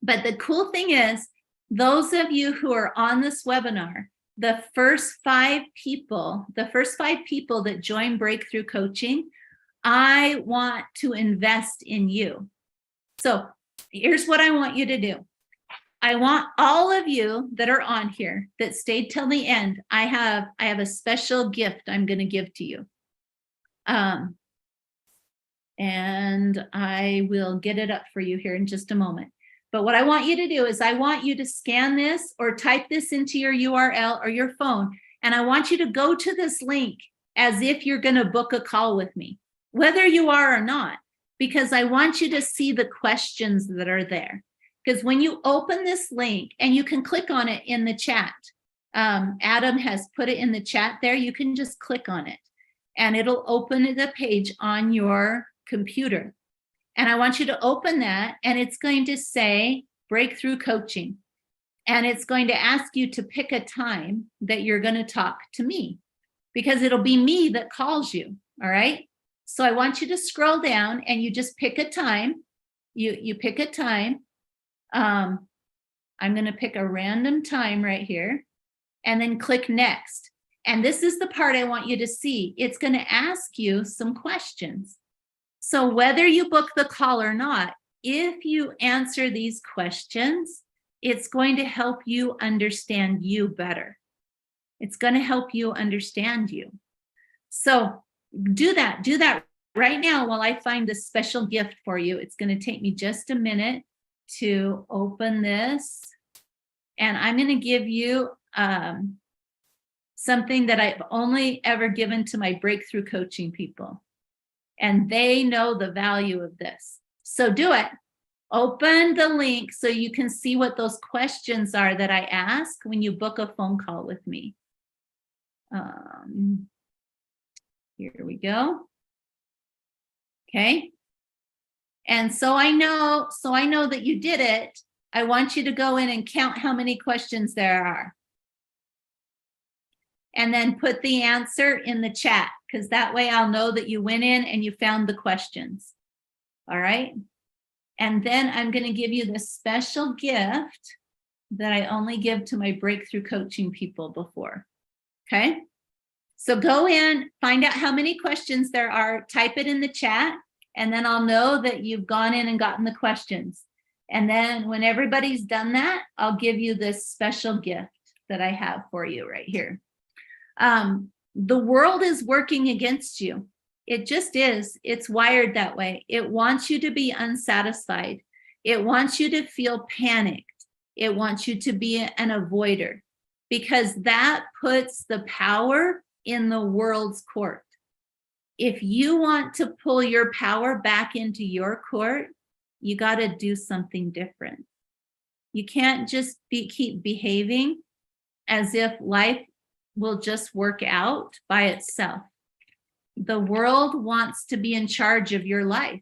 A: But the cool thing is, those of you who are on this webinar, the first five people that join Breakthrough Coaching, I want to invest in you. So here's what I want you to do. I want all of you that are on here that stayed till the end. I have a special gift I'm going to give to you. And I will get it up for you here in just a moment. But what I want you to do is I want you to scan this or type this into your URL or your phone. And I want you to go to this link as if you're going to book a call with me, whether you are or not, because I want you to see the questions that are there. Because when you open this link, and you can click on it in the chat, Adam has put it in the chat there, you can just click on it and it'll open the page on your computer. And I want you to open that, and it's going to say Breakthrough Coaching. And it's going to ask you to pick a time that you're going to talk to me, because it'll be me that calls you. All right. So I want you to scroll down and you just pick a time. You pick a time. I'm going to pick a random time right here and then click next. And this is the part I want you to see. It's going to ask you some questions. So whether you book the call or not, if you answer these questions, it's going to help you understand you better. It's going to help you understand you. So do that right now while I find this special gift for you. It's going to take me just a minute to open this. And I'm going to give you something that I've only ever given to my breakthrough coaching people. And they know the value of this. So do it. Open the link so you can see what those questions are that I ask when you book a phone call with me. Here we go. Okay. And so I know that you did it. I want you to go in and count how many questions there are. And then put the answer in the chat, because that way I'll know that you went in and you found the questions. All right. And then I'm going to give you this special gift that I only give to my breakthrough coaching people before. Okay. So go in, find out how many questions there are, type it in the chat, and then I'll know that you've gone in and gotten the questions. And then when everybody's done that, I'll give you this special gift that I have for you right here. The world is working against you. It just is. It's wired that way. It wants you to be unsatisfied. It wants you to feel panicked. It wants you to be an avoider. because that puts the power in the world's court. If you want to pull your power back into your court, you got to do something different. You can't just keep behaving as if life will just work out by itself. The world wants to be in charge of your life.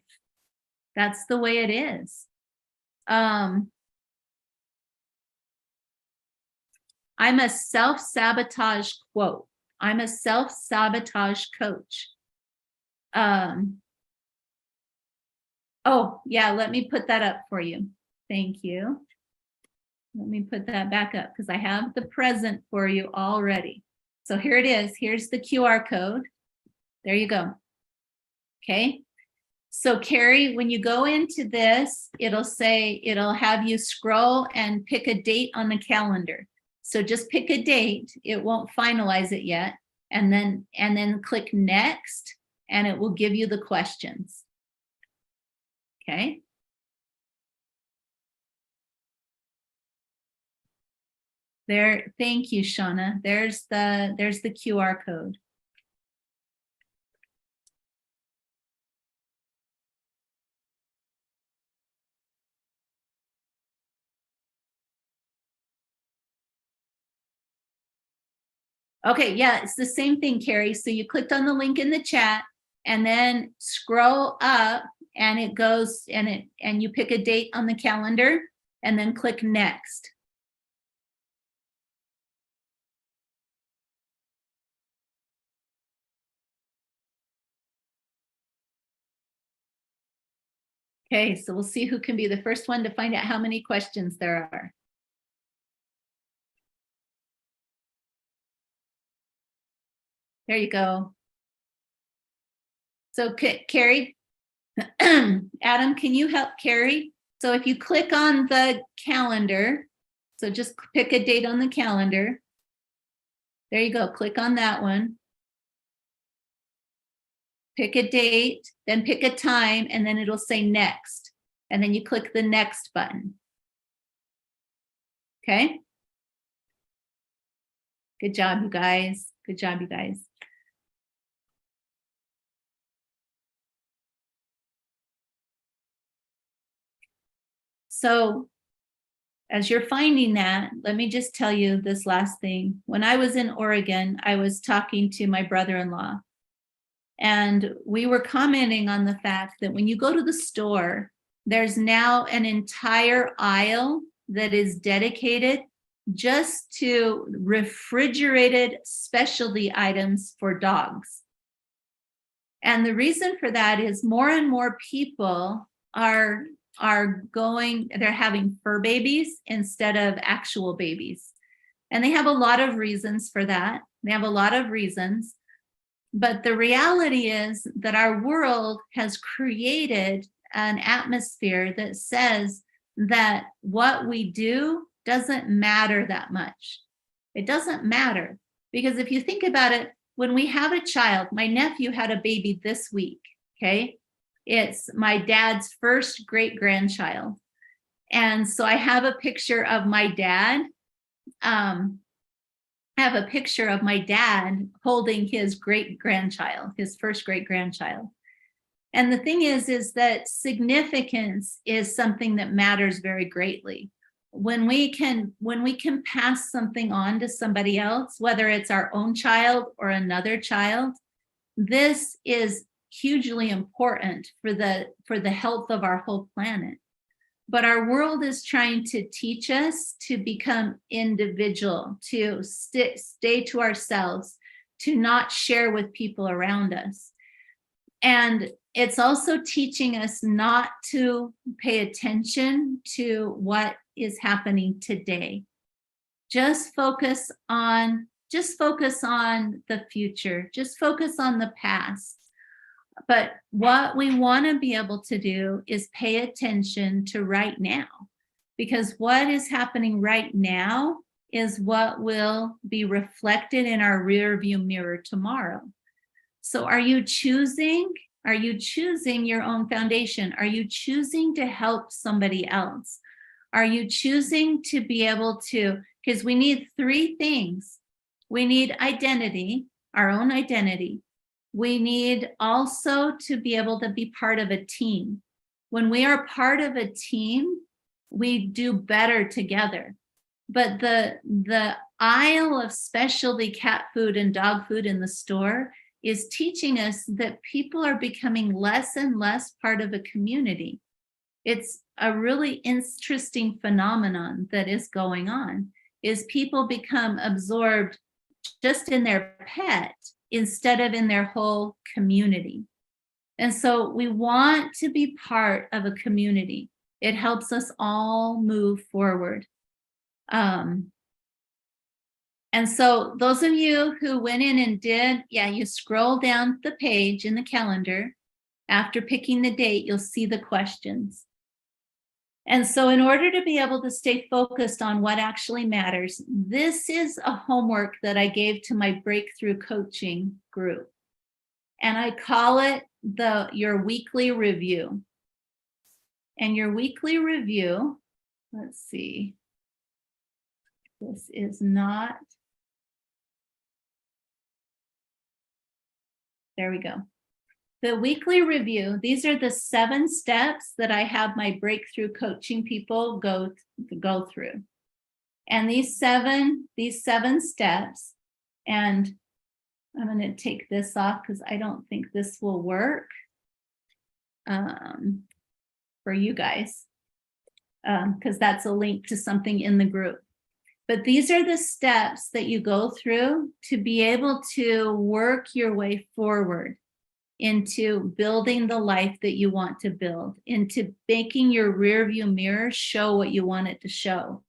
A: That's the way it is. I'm a self-sabotage quote. I'm a self-sabotage coach. Oh, yeah, let me put that up for you. Thank you. Let me put that back up because I have the present for you already. So here it is. Here's the QR code. There you go. Okay. So Carrie, when you go into this, it'll have you scroll and pick a date on the calendar. So just pick a date. It won't finalize it yet. And then click next, and it will give you the questions. Okay. There, thank you, Shauna. There's the QR code. Okay, yeah, it's the same thing, Carrie. So you clicked on the link in the chat and then scroll up and it goes and you pick a date on the calendar and then click next. Okay, so we'll see who can be the first one to find out how many questions there are. There you go. So Carrie, Adam, can you help Carrie? So if you click on the calendar, so just pick a date on the calendar. There you go, click on that one. Pick a date, then pick a time, and then it'll say next. And then you click the next button. Okay? Good job, you guys. Good job, you guys. So as you're finding that, let me just tell you this last thing. When I was in Oregon, I was talking to my brother-in-law, and we were commenting on the fact that when you go to the store, there's now an entire aisle that is dedicated just to refrigerated specialty items for dogs. And the reason for that is more and more people are they're having fur babies instead of actual babies. And they have a lot of reasons for that. They have a lot of reasons. But the reality is that our world has created an atmosphere that says that what we do doesn't matter that much. It doesn't matter, because if you think about it, when we have a child, my nephew had a baby this week, okay? It's my dad's first great-grandchild. And so I have a picture of my dad. I have a picture of my dad holding his great-grandchild, his first great-grandchild. And the thing is that significance is something that matters very greatly. When we can pass something on to somebody else, whether it's our own child or another child, this is hugely important for the health of our whole planet. But our world is trying to teach us to become individual, to stay to ourselves, to not share with people around us. And it's also teaching us not to pay attention to what is happening today. Just focus on the future. Just focus on the past. But what we want to be able to do is pay attention to right now, because what is happening right now is what will be reflected in our rear view mirror tomorrow. So are you choosing your own foundation? Are you choosing to help somebody else? Are you choosing to be able to because we need three things. We need identity, our own identity. We need also to be able to be part of a team. When we are part of a team, we do better together. But the aisle of specialty cat food and dog food in the store is teaching us that people are becoming less and less part of a community. It's a really interesting phenomenon that is going on, is people become absorbed just in their pet instead of in their whole community. And so we want to be part of a community. It helps us all move forward. And so those of you who went in and did, you scroll down the page in the calendar. After picking the date, you'll see the questions. And so in order to be able to stay focused on what actually matters, this is a homework that I gave to my breakthrough coaching group. And I call it your weekly review. And your weekly review, let's see. This is not, there we go. The weekly review, these are the 7 steps that I have my breakthrough coaching people go through. And these seven steps, and I'm going to take this off because I don't think this will work for you guys, because that's a link to something in the group. But these are the steps that you go through to be able to work your way forward into building the life that you want to build, into making your rear view mirror show what you want it to show.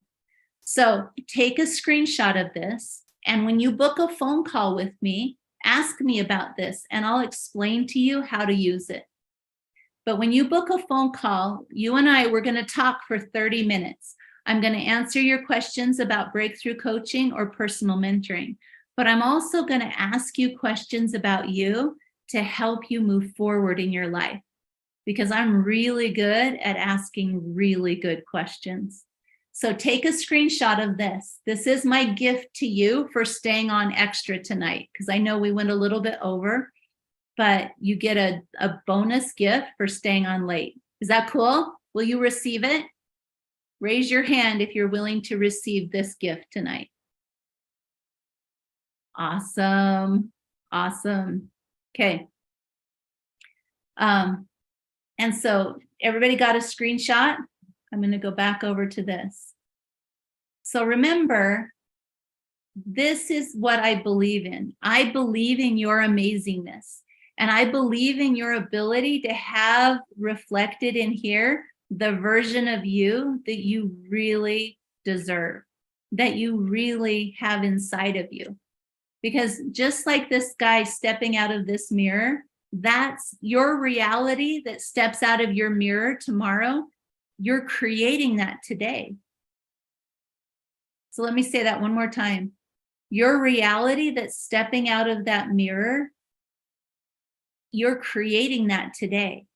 A: So take a screenshot of this, and when you book a phone call with me, ask me about this, and I'll explain to you how to use it. But when you book a phone call, you and I, we're going to talk for 30 minutes. I'm going to answer your questions about breakthrough coaching or personal mentoring, but I'm also going to ask you questions about you to help you move forward in your life, because I'm really good at asking really good questions. So take a screenshot of this. This is my gift to you for staying on extra tonight, because I know we went a little bit over, but you get a bonus gift for staying on late. Is that cool? Will you receive it? Raise your hand if you're willing to receive this gift tonight. Awesome. Awesome. Okay. And so everybody got a screenshot? I'm going to go back over to this. So remember, this is what I believe in. I believe in your amazingness. And I believe in your ability to have reflected in here the version of you that you really deserve, that you really have inside of you. Because just like this guy stepping out of this mirror, that's your reality that steps out of your mirror tomorrow. You're creating that today. So let me say that one more time. Your reality that's stepping out of that mirror, you're creating that today.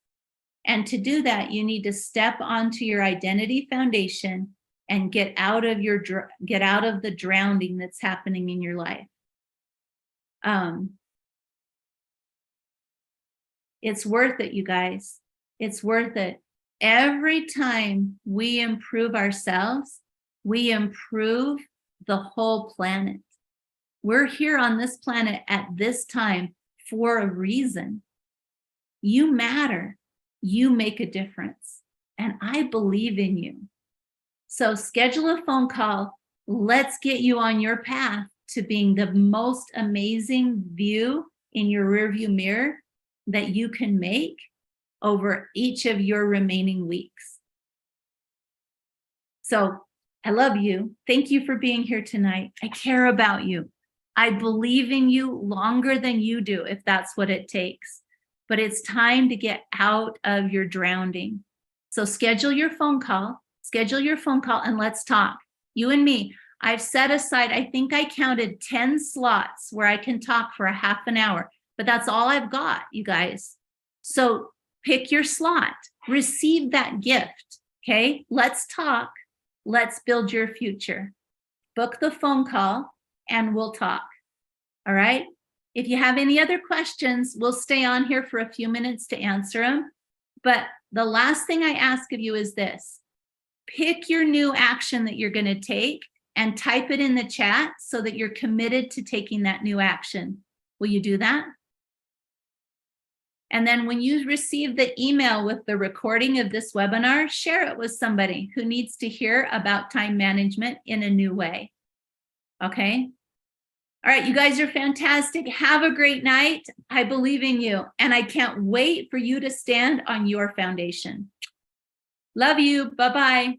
A: And to do that, you need to step onto your identity foundation and get out of the drowning that's happening in your life. It's worth it, you guys. It's worth it. Every time we improve ourselves, we improve the whole planet. We're here on this planet at this time for a reason. You matter. You make a difference. And I believe in you. So schedule a phone call. Let's get you on your path to being the most amazing view in your rearview mirror that you can make over each of your remaining weeks. So I love you. Thank you for being here tonight. I care about you. I believe in you longer than you do, if that's what it takes. But it's time to get out of your drowning. So schedule your phone call, and let's talk. You and me. I've set aside, I think I counted 10 slots where I can talk for a half an hour, but that's all I've got, you guys. So pick your slot, receive that gift, okay? Let's talk. Let's build your future. book the phone call, and we'll talk. All right? If you have any other questions, we'll stay on here for a few minutes to answer them. But the last thing I ask of you is this: pick your new action that you're going to take and type it in the chat so that you're committed to taking that new action. Will you do that? And then when you receive the email with the recording of this webinar, share it with somebody who needs to hear about time management in a new way. Okay? All right, you guys are fantastic. Have a great night. I believe in you, and I can't wait for you to stand on your foundation. Love you. Bye-bye.